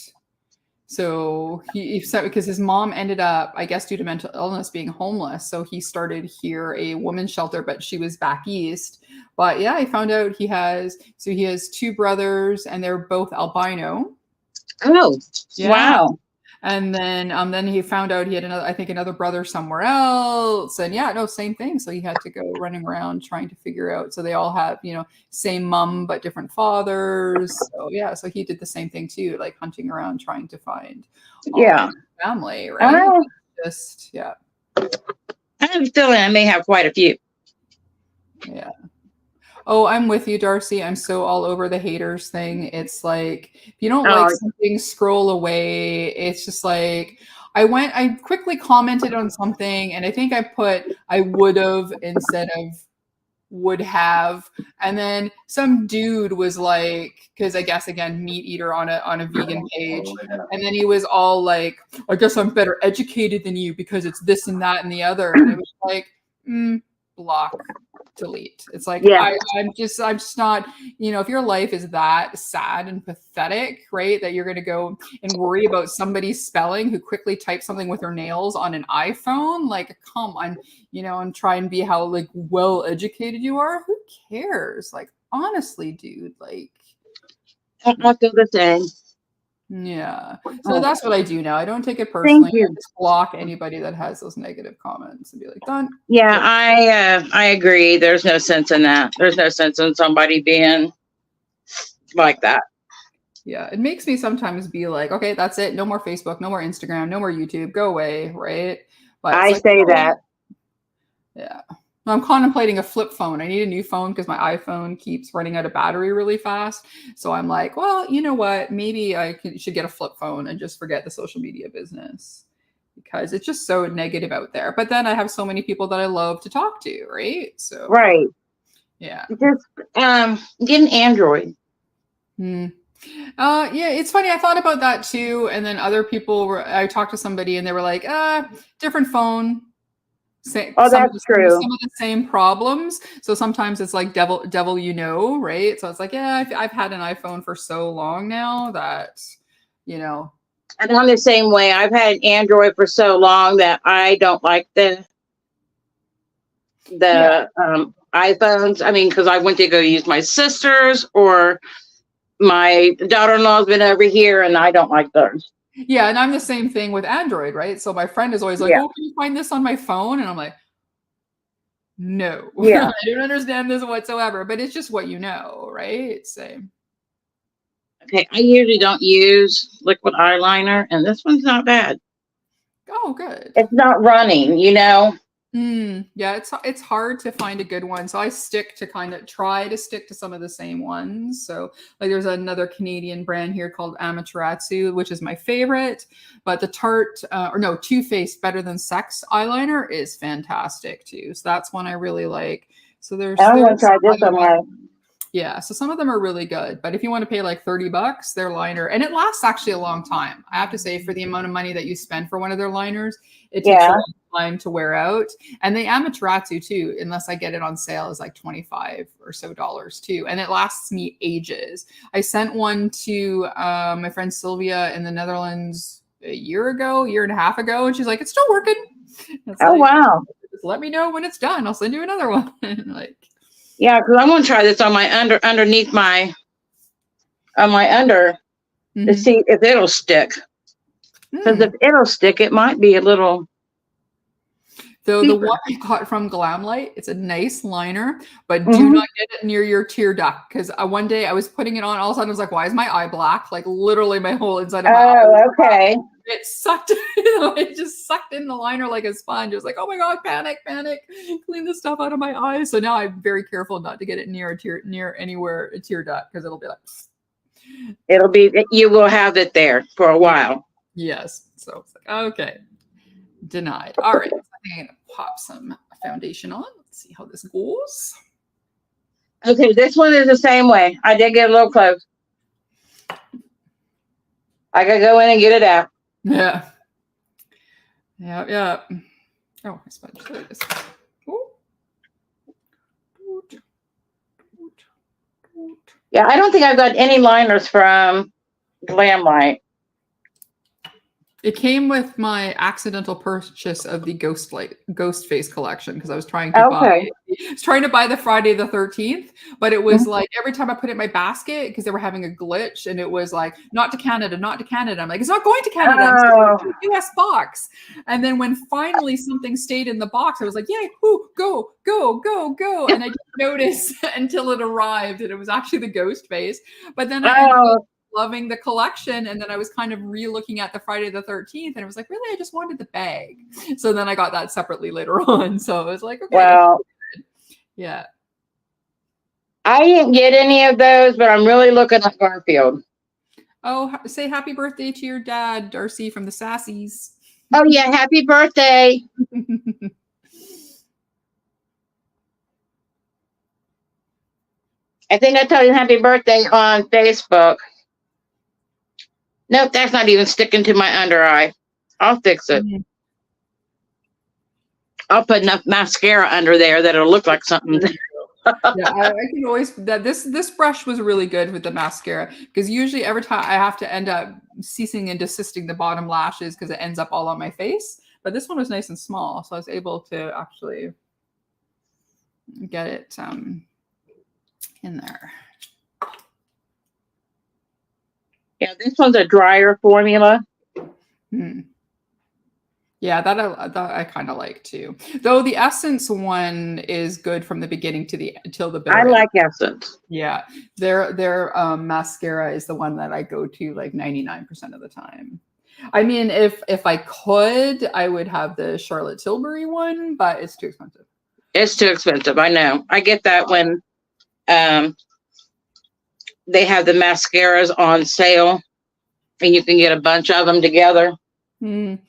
so he said because his mom ended up, I guess, due to mental illness, being homeless. So he started here a women's shelter, but she was back east. But yeah, I found out he has 2 brothers and they're both albino. Oh, yeah. Wow. And then he found out he had another brother somewhere else. And yeah, no, same thing. So he had to go running around trying to figure out. So they all have, same mom, but different fathers. So yeah, so he did the same thing too, like hunting around, trying to find family, right? Just, yeah. I have a feeling I may have quite a few. Yeah. Oh, I'm with you, Darcy. I'm so all over the haters thing. It's like, if you don't like something, scroll away. It's just like, I quickly commented on something and I think I put, I would have instead of would have. And then some dude was like, because I guess, again, meat eater on a vegan page. And then he was all like, I guess I'm better educated than you because it's this and that and the other. And it was like, block. Delete. It's like, I'm just not, if your life is that sad and pathetic, right, that you're going to go and worry about somebody spelling who quickly types something with her nails on an iPhone, like, come on, and try and be how like well educated you are. Who cares? Like, honestly, dude, like, I feel the same. Yeah. So that's what I do now. I don't take it personally. I just block anybody that has those negative comments and be like, done. Yeah, I agree. There's no sense in that. There's no sense in somebody being like that. Yeah. It makes me sometimes be like, okay, that's it. No more Facebook, no more Instagram, no more YouTube. Go away. Right. But I say that. Yeah. I'm contemplating a flip phone. I need a new phone because my iPhone keeps running out of battery really fast. So I'm like, well, you know what? Maybe I should get a flip phone and just forget the social media business because it's just so negative out there. But then I have so many people that I love to talk to, right? So yeah. Just get an Android. Yeah, it's funny. I thought about that too. And then other people I talked to somebody and they were like, different phone. That's true. Some of the same problems. So sometimes it's like devil, right? So it's like, yeah, I've had an iPhone for so long now that, And I'm the same way. I've had Android for so long that I don't like the iPhones. I mean, because I went to go use my sister's, or my daughter-in-law's been over here, and I don't like those. Yeah, and I'm the same thing with Android, right? So my friend is always like, Yeah. "Oh, can you find this on my phone?" And I'm like, "No, Yeah. I don't understand this whatsoever." But it's just what you know, right? So, Okay, I usually don't use liquid eyeliner, and this one's not bad. oh, good. It's not running, you know. Yeah, it's hard to find a good one. So I stick to kind of try to stick to some of the same ones. So like there's another Canadian brand here called Amaterasu, which is my favorite. But the Tarte or no, Too Faced Better Than Sex eyeliner is fantastic too. So that's one I really like. So I'm gonna try this on my. yeah, so some of them are really good, but if you want to pay like $30, their liner, and it lasts actually a long time. I have to say, for the amount of money that you spend for one of their liners, it takes a long time to wear out. And the Amaterasu too, unless I get it on sale, is like $25 or so too, and it lasts me ages. I sent one to my friend Sylvia in the Netherlands a year and a half ago, and she's like, "It's still working." It's Oh, like, wow. just let me know when it's done. I'll send you another one. Like. Yeah, because I'm gonna try this on my underneath my to see if it'll stick. Because if it'll stick, it might be a little. So the one I got from Glamlight, it's a nice liner, but do not get it near your tear duct. Because one day I was putting it on, all of a sudden I was like, "Why is my eye black?" Like literally my whole inside of my eye. Oh, okay. It sucked, it just sucked in the liner like a sponge. It was like, "Oh my god, panic, panic, clean the stuff out of my eyes." So now I'm very careful not to get it near anywhere a tear duct, because it'll be like. It'll be, you will have it there for a while. Yes. So it's like, okay, denied. All right. So I think I'm gonna pop some foundation on. Let's see how this goes. Okay, this one is the same way. I did get a little close. I gotta go in and get it out. Yeah. Yeah. Oh, my sponge. There it is. Yeah, I don't think I've got any liners from Glamlight. It came with my accidental purchase of the Ghost Face collection, because I was trying to buy the Friday the 13th, but it was like every time I put it in my basket, because they were having a glitch, and it was like, not to Canada, not to Canada. I'm like, it's not going to Canada. I'm still in the US box. And then when finally something stayed in the box, I was like, yay, whoo, go. And I didn't notice until it arrived, and it was actually the Ghost Face. But then I ended up loving the collection, and then I was kind of re-looking at the Friday the 13th, and it was like, really, I just wanted the bag. So then I got that separately later on. So I was like, okay, well, yeah. I didn't get any of those, but I'm really looking at Garfield. Oh, say happy birthday to your dad, Darcy, from the Sassies. Oh yeah, happy birthday. I think I told you happy birthday on Facebook. Nope, that's not even sticking to my under eye. I'll fix it. I'll put enough mascara under there that it'll look like something. Yeah, I can always that this brush was really good with the mascara, because usually every time I have to end up ceasing and desisting the bottom lashes because it ends up all on my face. But this one was nice and small, so I was able to actually get it in there. Yeah, this one's a drier formula. Yeah, that I kind of like too. Though the Essence one is good from the beginning till the bitter I end. like Essence. Yeah, their mascara is the one that I go to like 99% of the time. I mean, if I could, I would have the Charlotte Tilbury one, but it's too expensive. It's too expensive. I know. I get that when they have the mascaras on sale, and you can get a bunch of them together. Me,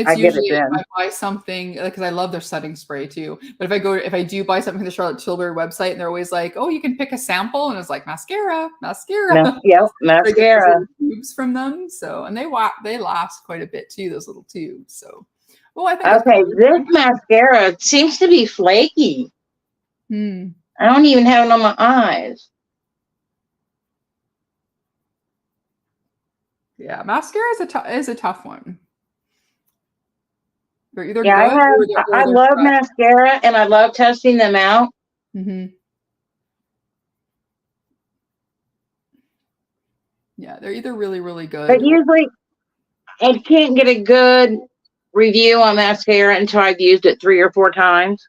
it's usually if I buy something, because I love their setting spray too. But if I do buy something from the Charlotte Tilbury website, and they're always like, "Oh, you can pick a sample," and it's like mascara. Yep, mascara. Tubes from them, so and they last quite a bit too. Those little tubes. So, I think okay, this mascara seems to be flaky. I don't even have it on my eyes. Yeah, mascara is a tough one. They're either Yeah, good I or they're love trash. mascara and I love testing them out. Yeah, they're either really, really But good or usually I can't get a good review on mascara until I've used it 3 or 4 times.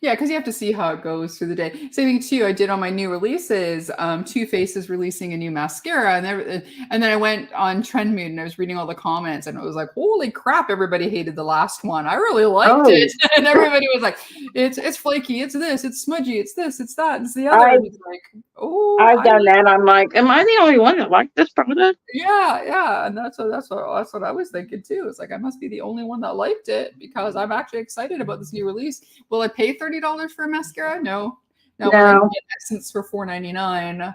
Yeah, because you have to see how it goes through the day. Same thing too. I did on my new releases. Too Faced is releasing a new mascara, and then I went on Trend Mood and I was reading all the comments, and it was like, "Holy crap! Everybody hated the last one. I really liked Oh, it," and everybody was like, "It's flaky. It's this. It's smudgy. It's this. It's that. It's the other." I And it's like, "Oh, I've done that. I'm like, am I the only one that liked this product? yeah," and that's what I was thinking too. It's like I must be the only one that liked it because I'm actually excited about this new release. Will I pay $30 for a mascara? No. Will I No. get Essence for $4.99?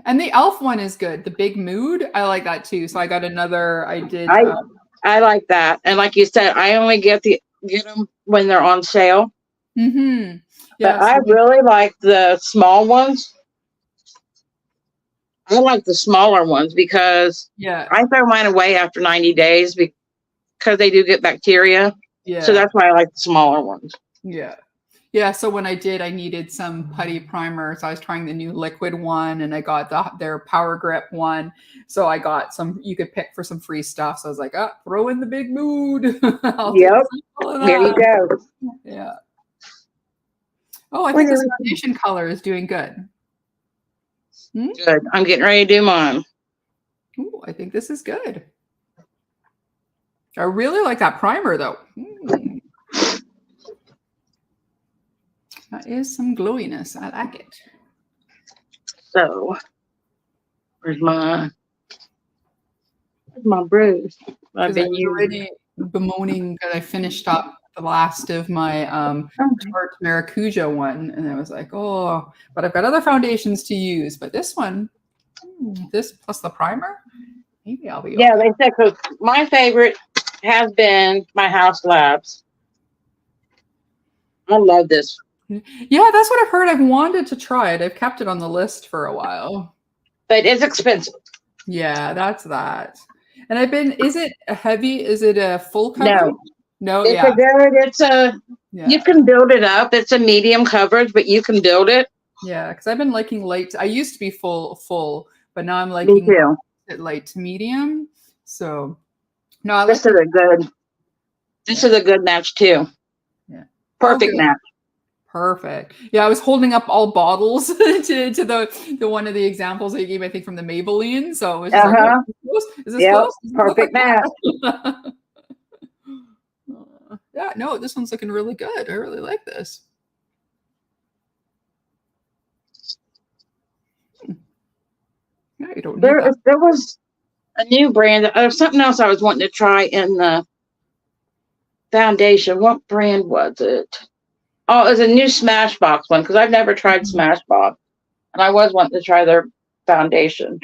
And the Elf one is good. The Big Mood, I like that too. So I got another. I did. I like that. And like you said, I only get them when they're on sale. Yeah, But I really like the small ones. I like the smaller ones because I throw mine away after 90 days because they do get bacteria. Yeah. So that's why I like the smaller ones. Yeah. Yeah. So when I needed some putty primer. So I was trying the new liquid one and I got their Power Grip one. So I got some, you could pick for some free stuff. So I was like, throw in the Big Mood. Yep. There you go. Yeah. Oh, I think this foundation color is doing good. Good. I'm getting ready to do mine. Ooh, I think this is good. I really like that primer though. That is some glowiness. I like it. So, where's my bruise? I've been already bemoaning because I finished up the last of my Tarte Maracuja one, and I was like, oh, but I've got other foundations to use. But this one, this plus the primer, maybe I'll be Yeah, okay. They said, because my favorite has been my House Labs. I love this. Yeah, that's what I've heard. I've wanted to try it. I've kept it on the list for a while. But it's expensive. Yeah, that's that. And is it a heavy? Is it a full coverage? No, you can build it up. It's a medium coverage, but you can build it. Yeah, because I've been liking light. I used to be full, but now I'm liking it light to medium. So no, this is a good. This is a good match too. Yeah, perfect match. Perfect. Yeah, I was holding up all bottles to the one of the examples that you gave, I think, from the Maybelline. So it was just like, is this close? Perfect match. Yeah, no, this one's looking really good. I really like this. Yeah, you don't need that. There was a new brand. There's something else I was wanting to try in the foundation. What brand was it? Oh, it was a new Smashbox one because I've never tried Smashbox, and I was wanting to try their foundation.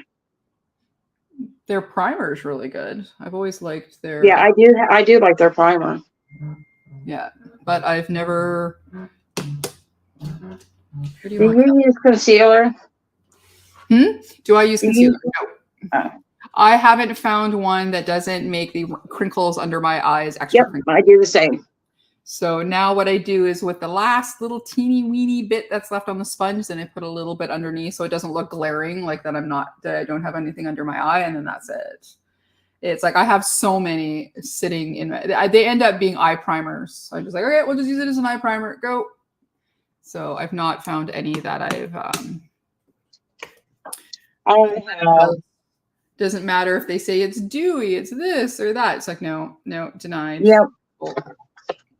Their primer is really good. I've always liked their. Yeah, I do like their primer. Yeah, but I've never. Do you use concealer? Do I use concealer? No. I haven't found one that doesn't make the crinkles under my eyes extra. Yep, I do the same. So now what I do is with the last little teeny weeny bit that's left on the sponge, then I put a little bit underneath so it doesn't look glaring, like that I don't have anything under my eye, and then that's it. It's like I have so many sitting in they end up being eye primers. So I'm just like, okay, we'll just use it as an eye primer. Go. So I've not found any that doesn't matter if they say it's dewy, it's this or that. It's like, no, denied. Yep.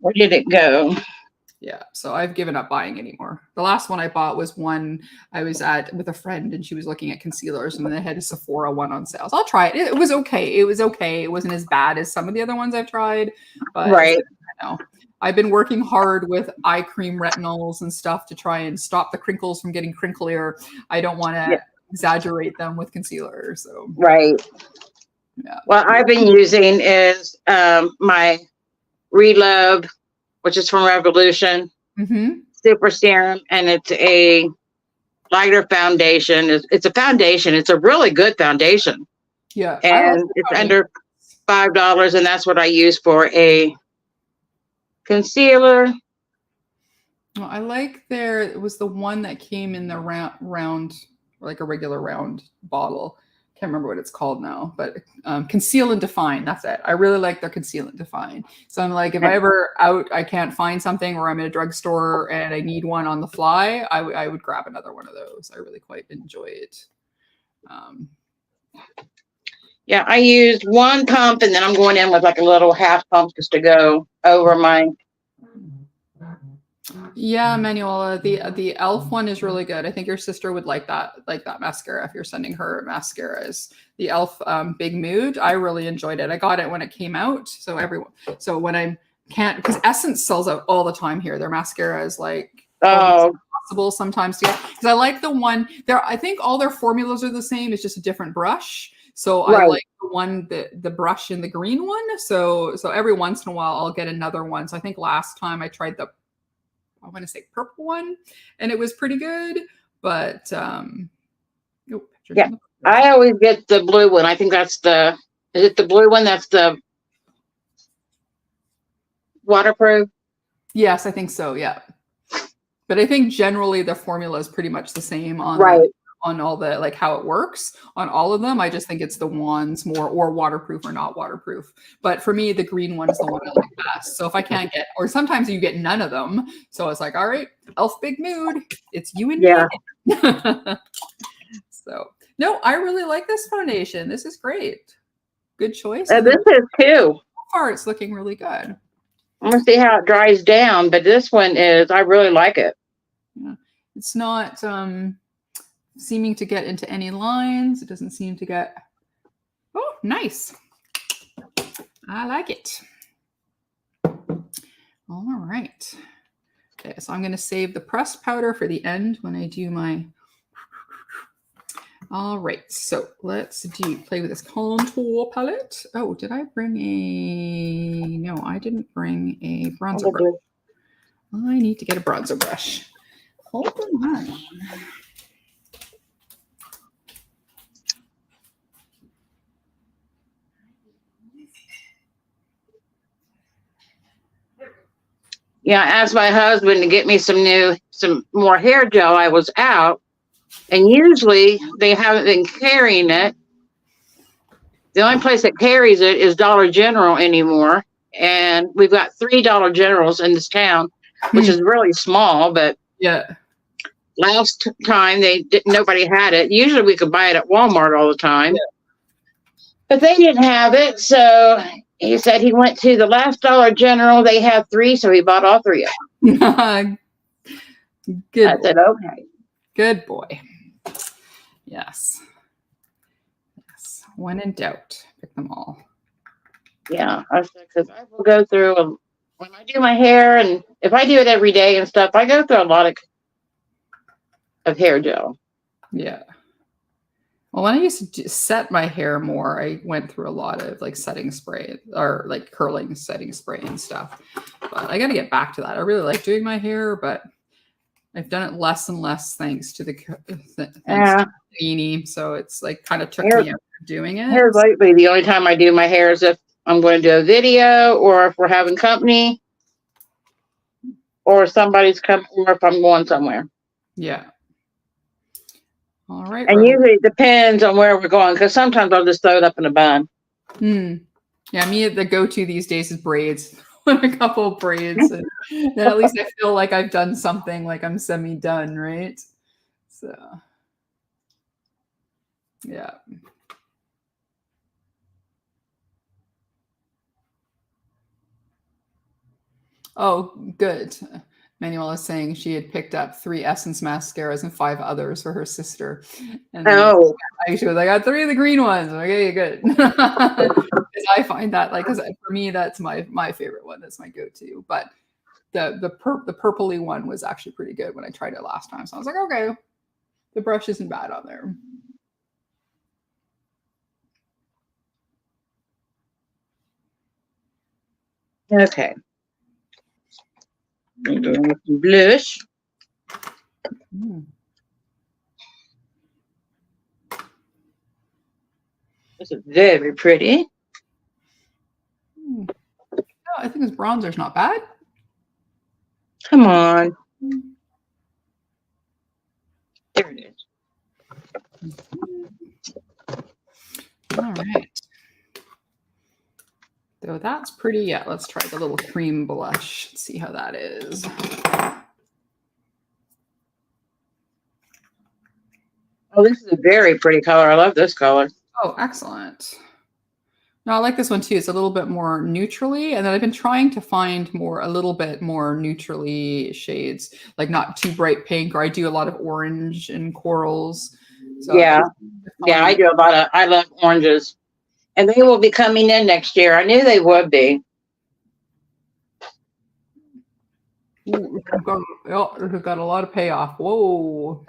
Where did it go? Yeah, so I've given up buying anymore. The last one I bought was one I was at with a friend, and she was looking at concealers, and then they had a Sephora one on sale. So I'll try it. It was okay. It wasn't as bad as some of the other ones I've tried, but I've been working hard with eye cream retinols and stuff to try and stop the crinkles from getting crinklier. I don't want to exaggerate them with concealer. So yeah. What I've been using is my Relove, which is from Revolution, Super Serum, and it's a lighter foundation. It's a foundation. It's a really good foundation. Yeah, I like and the it's foundation. under $5, and that's what I use for a concealer. Well, I like their. It was the one that came in the round, like a regular round bottle. Can't remember what it's called now, but conceal and define. That's it. I really like their conceal and define. So I'm like, if I ever I can't find something, or I'm in a drugstore and I need one on the fly, I would grab another one of those. I really quite enjoy it. Um, Yeah, I used one pump, and then I'm going in with like a little half pump just to go over my. Yeah, Manuela, the Elf one is really good. I think your sister would like that mascara if you're sending her mascaras. The Elf Big Mood, I really enjoyed it. I got it when it came out, so everyone. So when I can't, because Essence sells out all the time here. Their mascara is like almost Oh, impossible sometimes to get. Because I like the one there. I think all their formulas are the same. It's just a different brush. So I right. like the one the brush in the green one. So every once in a while I'll get another one. So I think last time I tried the I want to say purple one, and it was pretty good. But oh, pictures Yeah, in the I always get the blue one. I think that's the. Is it the blue one? That's the waterproof. yes, I think so. Yeah, but I think generally the formula is pretty much the same on the Right. on all the like how it works on all of them. I just think it's the ones more or waterproof or not waterproof. But for me, the green one is the one I like best. So if I can't get, or sometimes you get none of them. So it's like, all right, Elf Big Mood, it's you and Yeah. me. So no, I really like this foundation. This is great. Good choice. And This so is too. far, it's looking really good. I'm gonna see how it dries down, but this one is. I really like it. Yeah. It's not seeming to get into any lines. It doesn't seem to get. Oh, nice. I like it. All right. Okay, so I'm going to save the pressed powder for the end when I do my. All right, so let's play with this contour palette. Oh, did I bring a? No, I didn't bring a bronzer brush. I need to get a bronzer brush. Hold on. Yeah, I asked my husband to get me some more hair gel. I was out, and usually they haven't been carrying it. The only place that carries it is Dollar General anymore, and we've got three Dollar Generals in this town, which is really small. But Yeah. last time nobody had it. Usually we could buy it at Walmart all the time, but they didn't have it. So he said he went to the last Dollar General. They have three, so he bought all three of them. Good I boy. said, okay. Good boy. Yes. Yes. When in doubt, pick them all. Yeah, I said, because I will go through when I do my hair, and if I do it every day and stuff, I go through a lot of hair gel. Yeah. Well, when I used to set my hair more, I went through a lot of like setting spray or like curling setting spray and stuff. But I got to get back to that. I really like doing my hair, but I've done it less and less thanks to the beanie. So it's like kind of took me out of doing it. Hair lately, the only time I do my hair is if I'm going to do a video, or if we're having company, or somebody's come, or if I'm going somewhere. Yeah. All right. And usually it depends on where we're going, because sometimes I'll just throw it up in a bun. Yeah, me the go-to these days is braids. A couple of braids, and then at least I feel like I've done something, like I'm semi-done, right? So, yeah. Oh, good. Manuela is saying she had picked up 3 Essence mascaras and 5 others for her sister. And she was like, I got 3 of the green ones. Okay, good. I find that like, because for me, that's my favorite one. That's my go-to. But the purpley one was actually pretty good when I tried it last time. So I was like, okay, the brush isn't bad on there. Okay. I'm doing with some blush. This is very pretty. Hmm. Oh, I think this bronzer's not bad. Come on. There it is. All right. So that's pretty. Yeah, let's try the little cream blush. Let's see how that is. Oh, this is a very pretty color. I love this color. Oh, excellent. No, I like this one too. It's a little bit more neutrally, and then I've been trying to find a little bit more neutrally shades, like not too bright pink, or I do a lot of orange and corals. So yeah. Yeah, I do a lot of, I love oranges. And they will be coming in next year. I knew they would be. Ooh, it's got a lot of payoff. Whoa.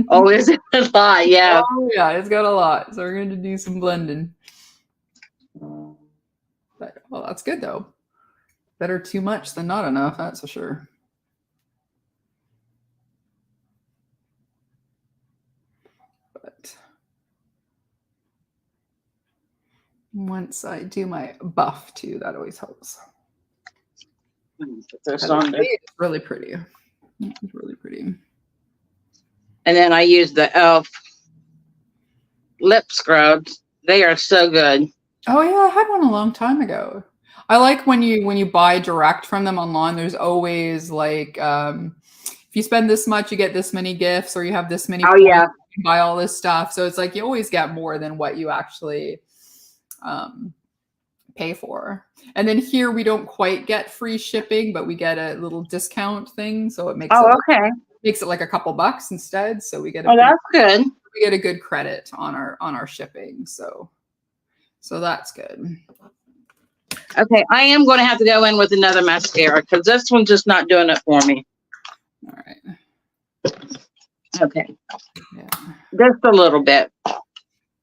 Oh, is it a lot? Yeah. Oh, yeah, it's got a lot. So we're going to do some blending. But, well, that's good, though. Better too much than not enough, that's for sure. But once I do my buff, too, that always helps. It's really pretty. It's really pretty. And then I use the e.l.f. lip scrubs. They are so good. Oh yeah, I had one a long time ago. I like when you buy direct from them online. There's always like if you spend this much, you get this many gifts, or you have this many. Oh yeah, you can buy all this stuff. So it's like you always get more than what you actually pay for. And then here we don't quite get free shipping, but we get a little discount thing. So it makes makes it like a couple bucks instead. So we get that's good. We get a good credit on our shipping. So that's good. Okay, I am going to have to go in with another mascara because this one's just not doing it for me. All right. Okay. Yeah. Just a little bit.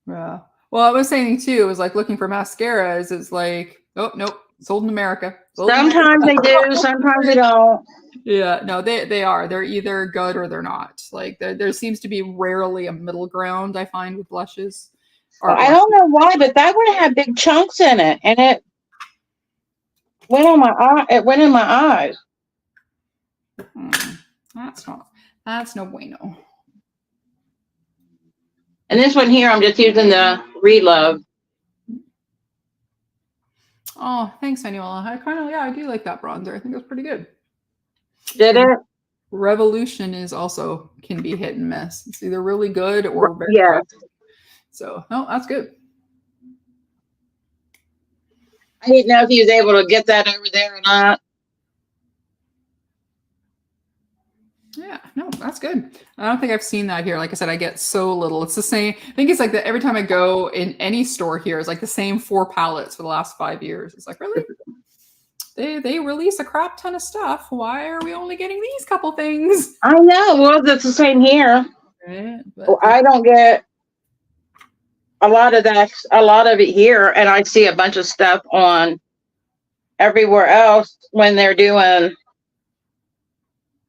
Yeah. Well, I was saying too, it was like looking for mascaras. It's like, oh nope, sold in America. Sometimes they do, sometimes they don't. Yeah, no, they are. They're either good or they're not. Like there seems to be rarely a middle ground, I find, with blushes. I don't know why, but that one had big chunks in it, and it went on my eye. It went in my eyes. That's no bueno. And this one here, I'm just using the Relove. Oh, thanks, Manuela. I do like that bronzer. I think it's pretty good. Did it? Revolution can be hit and miss. It's either really good or very good. So, no, that's good. I didn't know if he was able to get that over there or not. Yeah, no, that's good. I don't think I've seen that here. Like I said, I get so little. It's the same. I think it's like that every time I go in any store here, it's like the same 4 palettes for the last 5 years. It's like, really? They release a crap ton of stuff. Why are we only getting these couple things? I know. Well, that's the same here. Right, well, I don't get a lot of it here, and I see a bunch of stuff on everywhere else when they're doing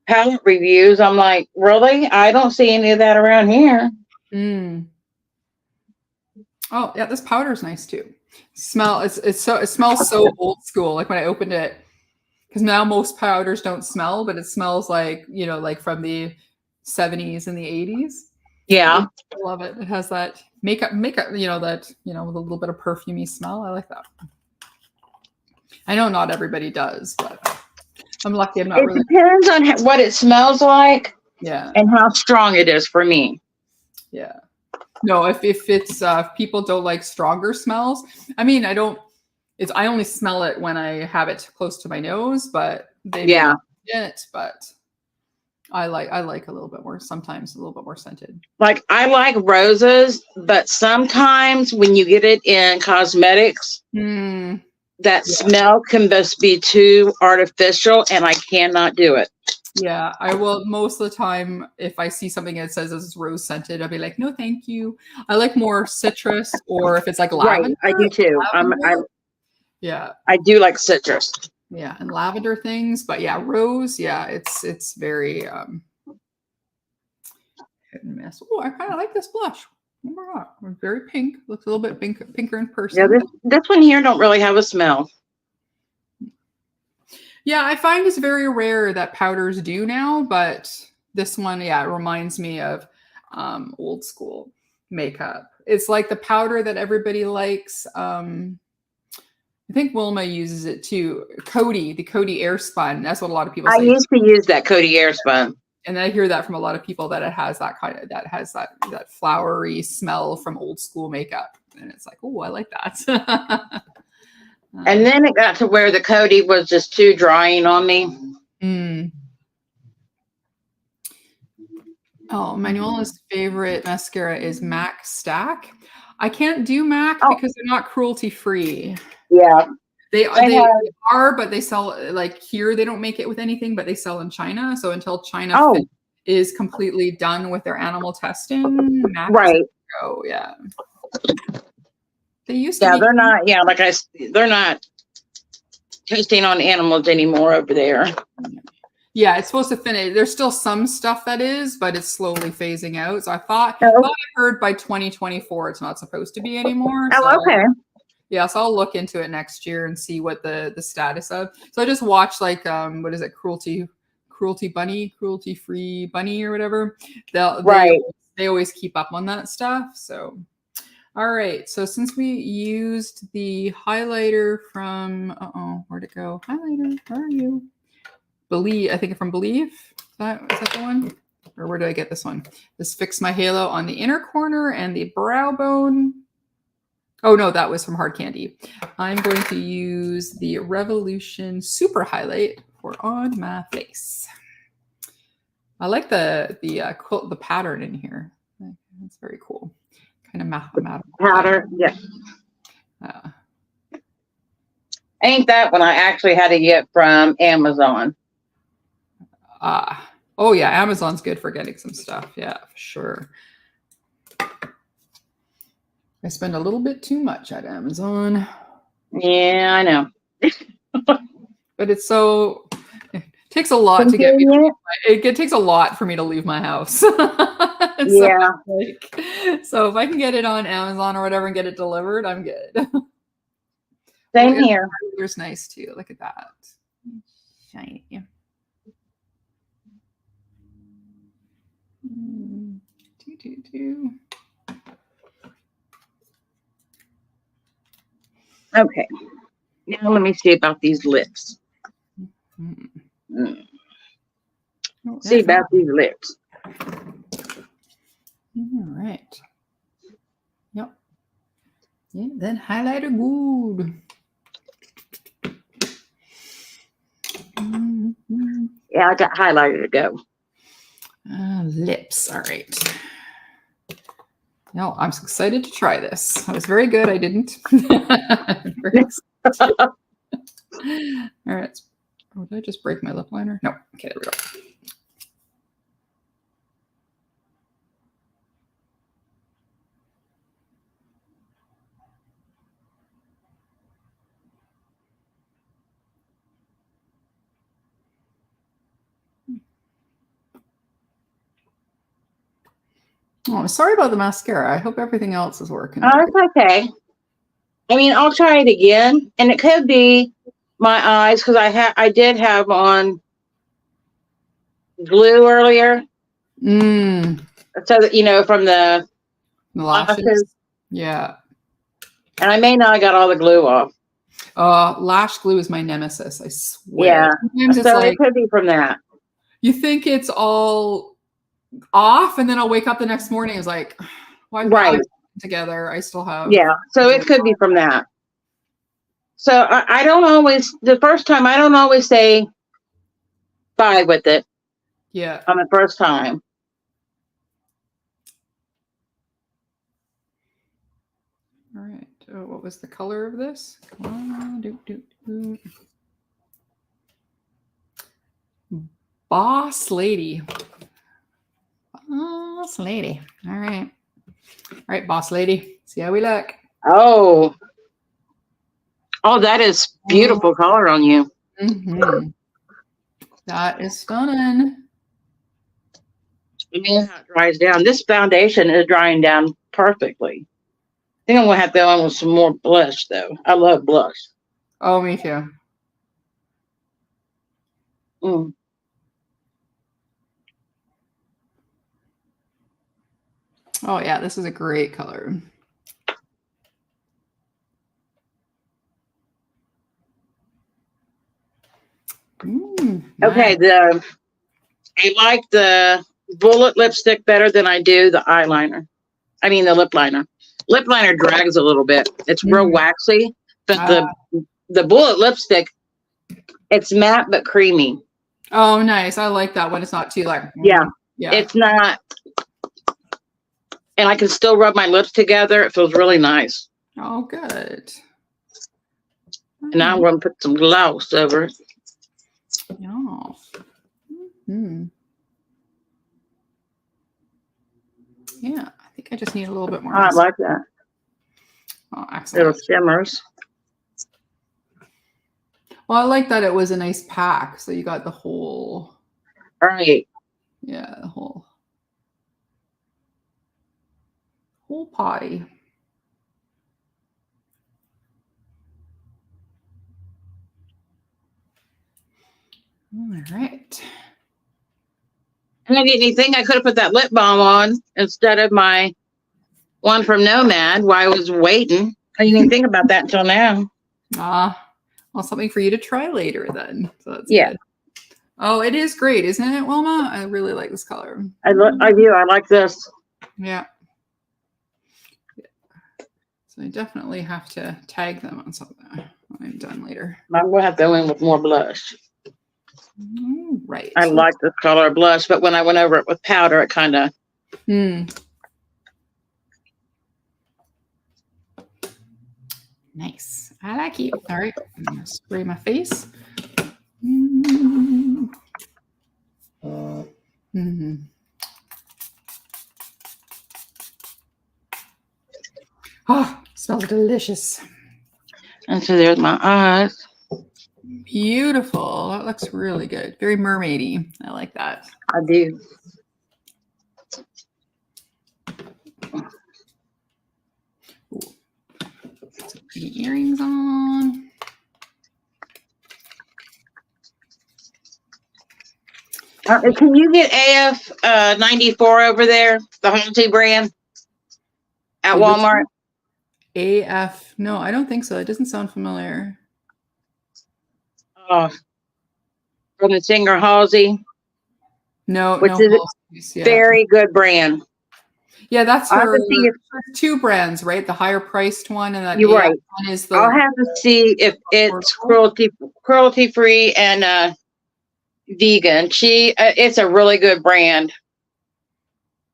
palette reviews. I'm like, really? I don't see any of that around here. Oh yeah, this powder is nice too. It smells so old school. Like when I opened it, because now most powders don't smell, but it smells like, like from the 70s and the 80s. Yeah, I love it. It has that makeup, with a little bit of perfumey smell. I like that. I know not everybody does, but I'm lucky. I'm not really. It depends on what it smells like. Yeah. And how strong it is for me. Yeah. No, if if people don't like stronger smells, I mean, I only smell it when I have it close to my nose, but but I like a little bit more, sometimes a little bit more scented. Like I like roses, but sometimes when you get it in cosmetics, that smell can just be too artificial, and I cannot do it. Yeah, I will most of the time. If I see something that says this is rose scented, I'll be like, no, thank you. I like more citrus, or if it's like lavender. Right, I do too. I do like citrus. Yeah, and lavender things, but yeah, rose. Yeah, it's very hit and miss. Oh, I kind of like this blush. Oh my God, very pink. Looks a little bit pinker in person. Yeah, this one here don't really have a smell. Yeah, I find it's very rare that powders do now, but this one, yeah, it reminds me of old school makeup. It's like the powder that everybody likes. I think Wilma uses it too. The Coty Airspun. That's what a lot of people I say. used to use that Coty Airspun. And I hear that from a lot of people that it has that that flowery smell from old school makeup. And it's like, oh, I like that. And then it got to where the Coty was just too drying on me. Oh, Manuela's favorite mascara is MAC Stack. I can't do MAC because they're not cruelty free. Yeah. They are, but they sell, like here, they don't make it with anything, but they sell in China. So until China is completely done with their animal testing, MAC right. Go, yeah. They used to. Yeah, they're not. Yeah, they're not testing on animals anymore over there. Yeah, it's supposed to finish. There's still some stuff that is, but it's slowly phasing out. So I thought I heard by 2024 it's not supposed to be anymore. Oh, okay. Yeah, so I'll look into it next year and see what the status of. So I just watched like what is it, cruelty free bunny or whatever. They always keep up on that stuff. So all right. So since we used the highlighter from where'd it go? Highlighter, where are you? Believe, I think from Believe. Is that the one? Or where did I get this one? This Fix My Halo on the inner corner and the brow bone. Oh no, that was from Hard Candy. I'm going to use the Revolution Super Highlight for on my face. I like the pattern in here. It's very cool. Kind of matte pattern. Yeah. Ain't that one I actually had to get from Amazon? Oh yeah, Amazon's good for getting some stuff. Yeah, for sure. I spend a little bit too much at Amazon. Yeah, I know. But it takes a lot to get me. It takes a lot for me to leave my house. So if I can get it on Amazon or whatever and get it delivered, I'm good. Same here. It's nice too. Look at that. Shiny. Okay. Now let me see about these lips. See about these lips. All right. Yep. Yeah, then highlighter good. Yeah, I got highlighter to go. Lips. All right. No, I'm excited to try this. I was very good. I didn't. All right. Oh, did I just break my lip liner? No. Okay, there we go. Oh, sorry about the mascara. I hope everything else is working. Oh, it's okay. I mean, I'll try it again, and it could be my eyes because I did have on glue earlier. So that from the lashes. Yeah. And I may not have got all the glue off. Lash glue is my nemesis. I swear. Yeah. Sometimes it's it could be from that. You think it's all off, and then I'll wake up the next morning. It's like, why together? I still have. Yeah. So it could be from that. So I don't always. The first time I don't always say bye with it. Yeah. On the first time. All right. Oh, what was the color of this? Boss Lady. Boss Lady. All right. All right, Boss Lady. See how we look. Oh, that is beautiful color on you. That is stunning. I mean, how it dries down. This foundation is drying down perfectly. I think I'm gonna have to go on with some more blush though. I love blush. Oh, me too. Mm. Oh yeah, this is a great color. Okay, nice. I like the bullet lipstick better than I do the eyeliner. I mean the lip liner. Lip liner drags a little bit. It's real waxy, but the bullet lipstick, it's matte but creamy. Oh, nice. I like that when it's not too like. Yeah. Yeah. It's not, and I can still rub my lips together. It feels really nice. Oh, good. And now I'm going to put some gloss over it. Oh. Mm-hmm. Yeah, I think I just need a little bit more. I like that. Oh, excellent. Little shimmers. Well, I like that it was a nice pack. So you got the whole. Right. Yeah, the whole potty. All right. And I didn't think I could have put that lip balm on instead of my one from Nomad while I was waiting. I didn't even think about that until now. Well, something for you to try later then. So that's yeah. Good. Oh, it is great, isn't it, Wilma? I really like this color. I do. I like this. Yeah. So I definitely have to tag them on something when I'm done later. I'm going to have to go in with more blush. Right. I like this color of blush, but when I went over it with powder, it kind of. Nice. I like you. All right. I'm going to spray my face. Oh, smells delicious. And so there's my eyes. Beautiful. That looks really good. Very mermaidy. I like that. I do. Put the earrings on. Can you get AF 94 over there, the Halsey brand at Walmart? AF? No, I don't think so. It doesn't sound familiar. Oh, from the singer Halsey. No, which is a very good brand. Yeah, that's her two brands, right? The higher priced one and that you're right. One is the. I'll have to see if it's cruelty free and vegan. It's a really good brand.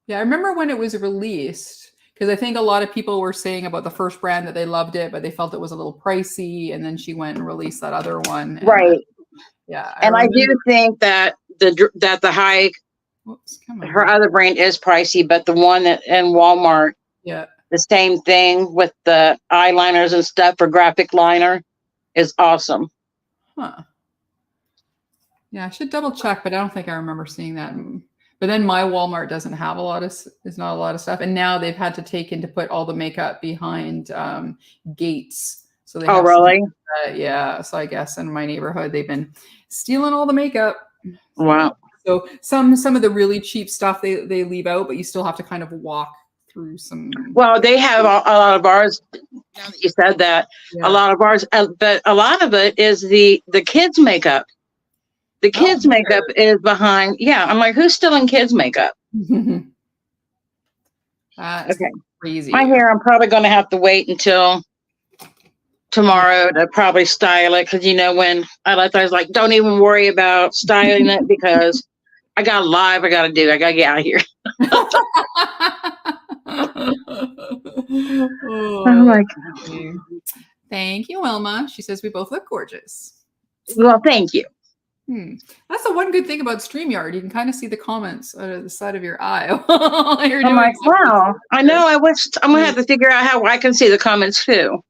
Yeah, I remember when it was released because I think a lot of people were saying about the first brand that they loved it, but they felt it was a little pricey, and then she went and released that other one. Right. Yeah, I do think that the high. Her other brand is pricey, but the one that in Walmart, the same thing with the eyeliners and stuff for graphic liner is awesome. Huh. Yeah, I should double check, but I don't think I remember seeing that. But then my Walmart doesn't have there's not a lot of stuff. And now they've had to put all the makeup behind gates. So they have really? Yeah. So I guess in my neighborhood, they've been stealing all the makeup. Wow. So some of the really cheap stuff they leave out, but you still have to kind of walk through some. Well, they have a lot of ours. Now that you said that, a lot of ours, but a lot of it is the kids' makeup. The kids' makeup is behind. Yeah, I'm like, who's stealing kids' makeup? That's crazy. My hair, I'm probably going to have to wait until tomorrow to probably style it because when I was like, don't even worry about styling it because I got live. I got to do. I got to get out of here. Oh my God. Thank you, Wilma. She says we both look gorgeous. Well, thank you. That's the one good thing about StreamYard. You can kind of see the comments out of the side of your eye. I'm like, wow. I know. I'm going to have to figure out how I can see the comments too.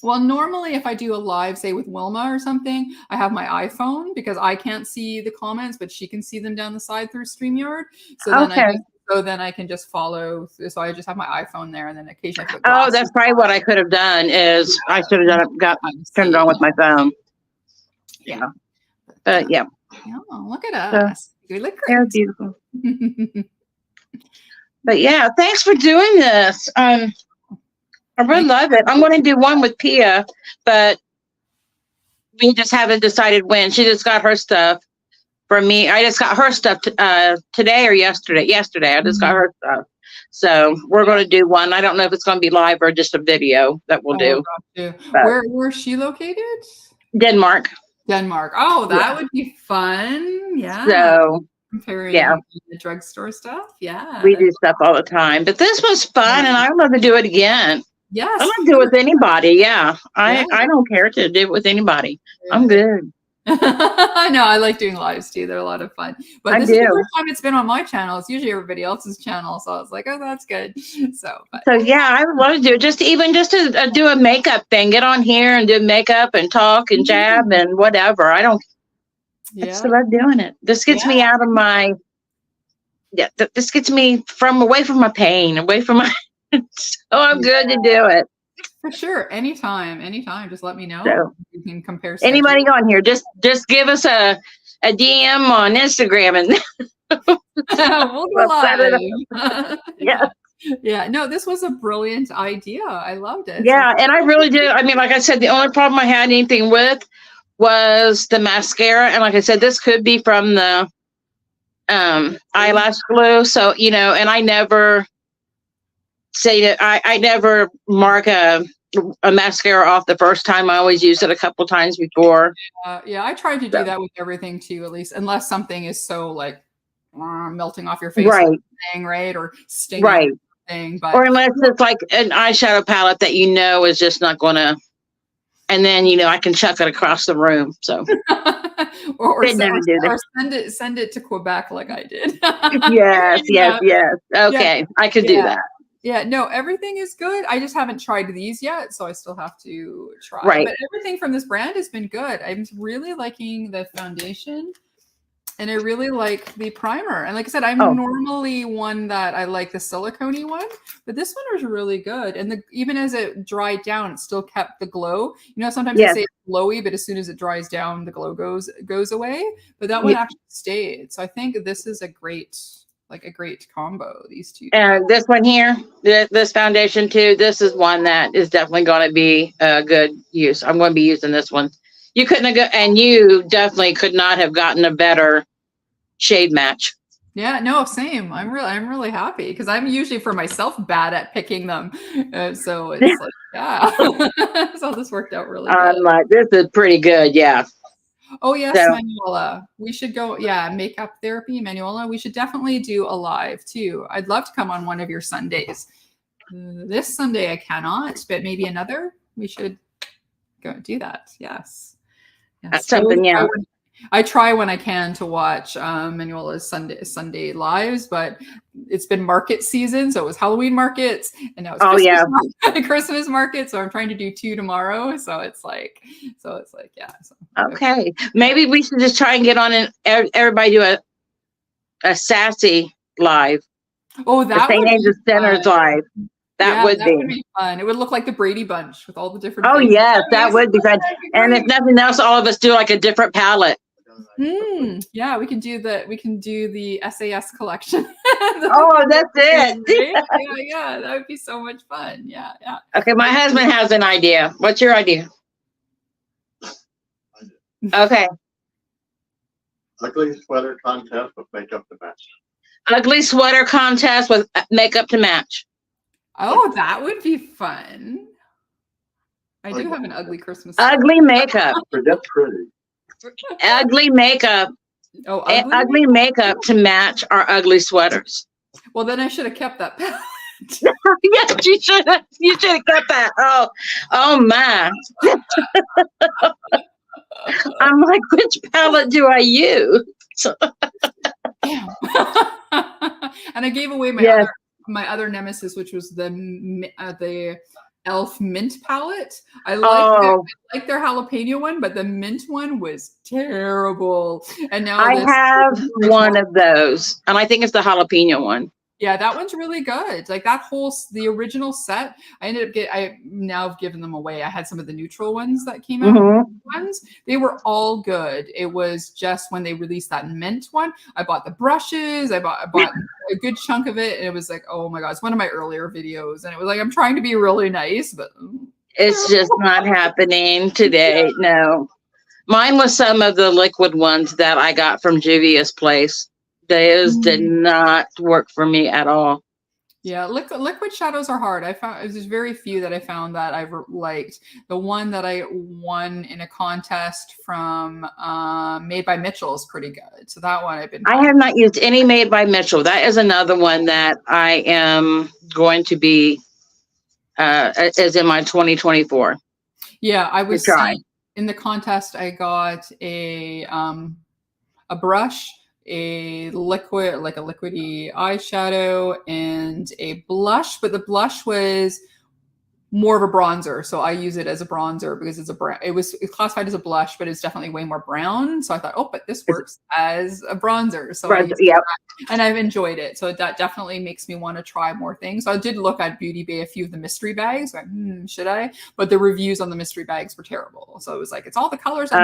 Well, normally if I do a live, say with Wilma or something, I have my iPhone because I can't see the comments, but she can see them down the side through StreamYard. So then I just So then I can just follow. So I just have my iPhone there, and then occasionally I put Oh, glasses that's probably what I could have done is I should have done it, turned it on with my phone. Yeah. But yeah. Oh, look at So, us. We look they're great. beautiful. But yeah, thanks for doing this. I really love it. I'm going to do one with Pia, but we just haven't decided when. She just got her stuff for me. I just got her stuff today or yesterday. Yesterday, I just got her stuff. So we're going to do one. I don't know if it's going to be live or just a video that we'll do. Where's she located? Denmark. Denmark. Oh, that would be fun. Yeah. So comparing the drugstore stuff. Yeah. We do stuff all the time. But this was fun, and I would love to do it again. Yes. I love to do it with anybody. Yeah. I don't care to do it with anybody. Yeah. I'm good. I know. I like doing lives too. They're a lot of fun. But this is the first time it's been on my channel. It's usually everybody else's channel. So I was like, oh, that's good. So yeah, I would love to do it. Just to do a makeup thing. Get on here and do makeup and talk and jab and whatever. I don't. I just love doing it. This gets me out of my. Yeah, this gets me away from my pain, away from my. So I'm good to do it. For sure. Anytime. Just let me know. So, you can compare. Anybody on here, just give us a DM on Instagram and we'll go live. Yeah. Yeah. No, this was a brilliant idea. I loved it. Yeah, and I really did. I mean, like I said, the only problem I had anything with was the mascara. And like I said, this could be from the eyelash glue. So, and I never say that I never mark a mascara off the first time. I always use it a couple times before. Yeah, I tried to do that with everything too, at least, unless something is so like melting off your face, right? Or stinging, right? Thing, but or unless it's like an eyeshadow palette that is just not gonna. And then I can chuck it across the room. So, or send it to Quebec like I did. Yes. Okay, I could do that. Yeah, no, everything is good. I just haven't tried these yet, so I still have to try. Right. But everything from this brand has been good. I'm really liking the foundation, and I really like the primer. And like I said, I'm normally one that I like the silicone-y one, but this one was really good. And even as it dried down, it still kept the glow. Sometimes they say it's glowy, but as soon as it dries down, the glow goes away. But that one actually stayed. So I think this is a great combo, these two. And this one here, this foundation too, this is one that is definitely going to be a good use. I'm going to be using this one. You couldn't have and you definitely could not have gotten a better shade match. Yeah, no, same. I'm really happy because I'm usually for myself bad at picking them. So it's like, so this worked out really good. I'm like, this is pretty good. Yeah. Oh yes, Manuela. We should go. Yeah, makeup therapy, Manuela. We should definitely do a live too. I'd love to come on one of your Sundays. This Sunday I cannot, but maybe another. We should go do that. Yes. That's something. Yeah. I try when I can to watch Manuela's Sunday lives, but it's been market season, so it was Halloween markets, and now it's Christmas market. So I'm trying to do 2 tomorrow. So it's like yeah. So, okay, maybe we should just try and get on and everybody do a sassy live. Oh, that St. Angel's Center's live. That would be fun. It would look like the Brady Bunch with all the different. Oh yes, that would be fun. And if nothing else, all of us do like a different palette. Yeah, we can do the SAS collection. Oh, that's it. Yeah, that would be so much fun. Yeah. Okay, my husband has an idea. What's your idea? Okay. Ugly sweater contest with makeup to match. Ugly sweater contest with makeup to match. Oh, that would be fun. I do have an ugly Christmas. Ugly makeup. Forget pretty. Ugly makeup. Oh, ugly makeup to match our ugly sweaters. Well, then I should have kept that palette. Yes, you should have. You should have kept that. Oh my. I'm like, which palette do I use? And I gave away my other nemesis, which was the Elf mint palette. I like their jalapeno one, but the mint one was terrible. And now I have one of those, and I think it's the jalapeno one. Yeah, that one's really good. Like that the original set, I now have given them away. I had some of the neutral ones that came out. Ones, they were all good. It was just when they released that mint one, I bought the brushes, I bought a good chunk of it, and it was like, oh my God, it's one of my earlier videos. And it was like, I'm trying to be really nice, but it's just not happening today. No. Mine was some of the liquid ones that I got from Juvia's place. Those did not work for me at all. Yeah, liquid shadows are hard. I found there's very few that I found that I've liked. The one that I won in a contest from Made by Mitchell is pretty good. So that one I have not used any Made by Mitchell. That is another one that I am going to be is in my 2024. Yeah, I was try. In the contest. I got a brush, a liquid, like a liquidy eyeshadow, and a blush, but the blush was more of a bronzer. So I use it as a bronzer because it's it's classified as a blush, but it's definitely way more brown. So I thought, oh, but this works as a bronzer. So and I've enjoyed it. So that definitely makes me want to try more things. So I did look at Beauty Bay, a few of the mystery bags. Like, should I? But the reviews on the mystery bags were terrible. So it was like, it's all the colors. So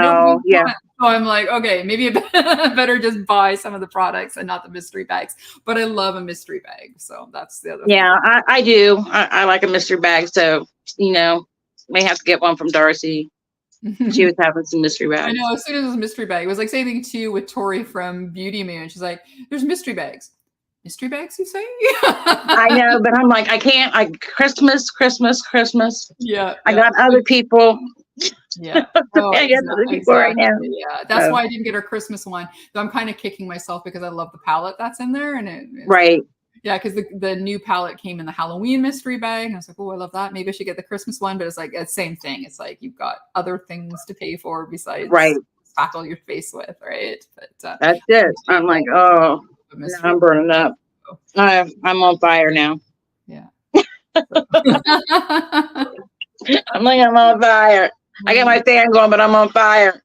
I'm like, okay, maybe I better just buy some of the products and not the mystery bags. But I love a mystery bag. So that's the other thing. I do. I like a mystery bag. So, may have to get one from Darcy. She was having some mystery bags. I know, as soon as it was a mystery bag, it was like same thing too with Tori from Beauty Moon. She's like, there's mystery bags. Mystery bags, you say? I know, but I'm like, I can't. Christmas. Yeah. I got other people. Yeah. I got other people right now. Yeah. That's why I didn't get her Christmas one. Though I'm kind of kicking myself because I love the palette that's in there. And right. Yeah, because the new palette came in the Halloween mystery bag. And I was like, oh, I love that. Maybe I should get the Christmas one. But it's like, it's the same thing. It's like you've got other things to pay for besides spackle your face with, right? But that's it. I'm like, oh, I'm burning up. I'm on fire now. Yeah. I'm on fire. I got my fan going, but I'm on fire.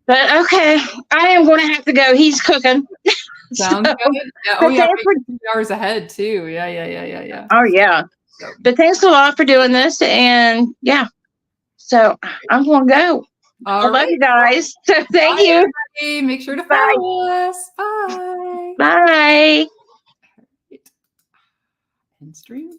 But okay, I am going to have to go. He's cooking. Sounds good. Yeah. Oh yeah, 3 hours ahead too. Yeah. Oh yeah. So. But thanks a lot for doing this, and yeah. So I'm going to go. I love you guys. So thank you. Everybody. Make sure to follow us. Bye. Bye. End stream.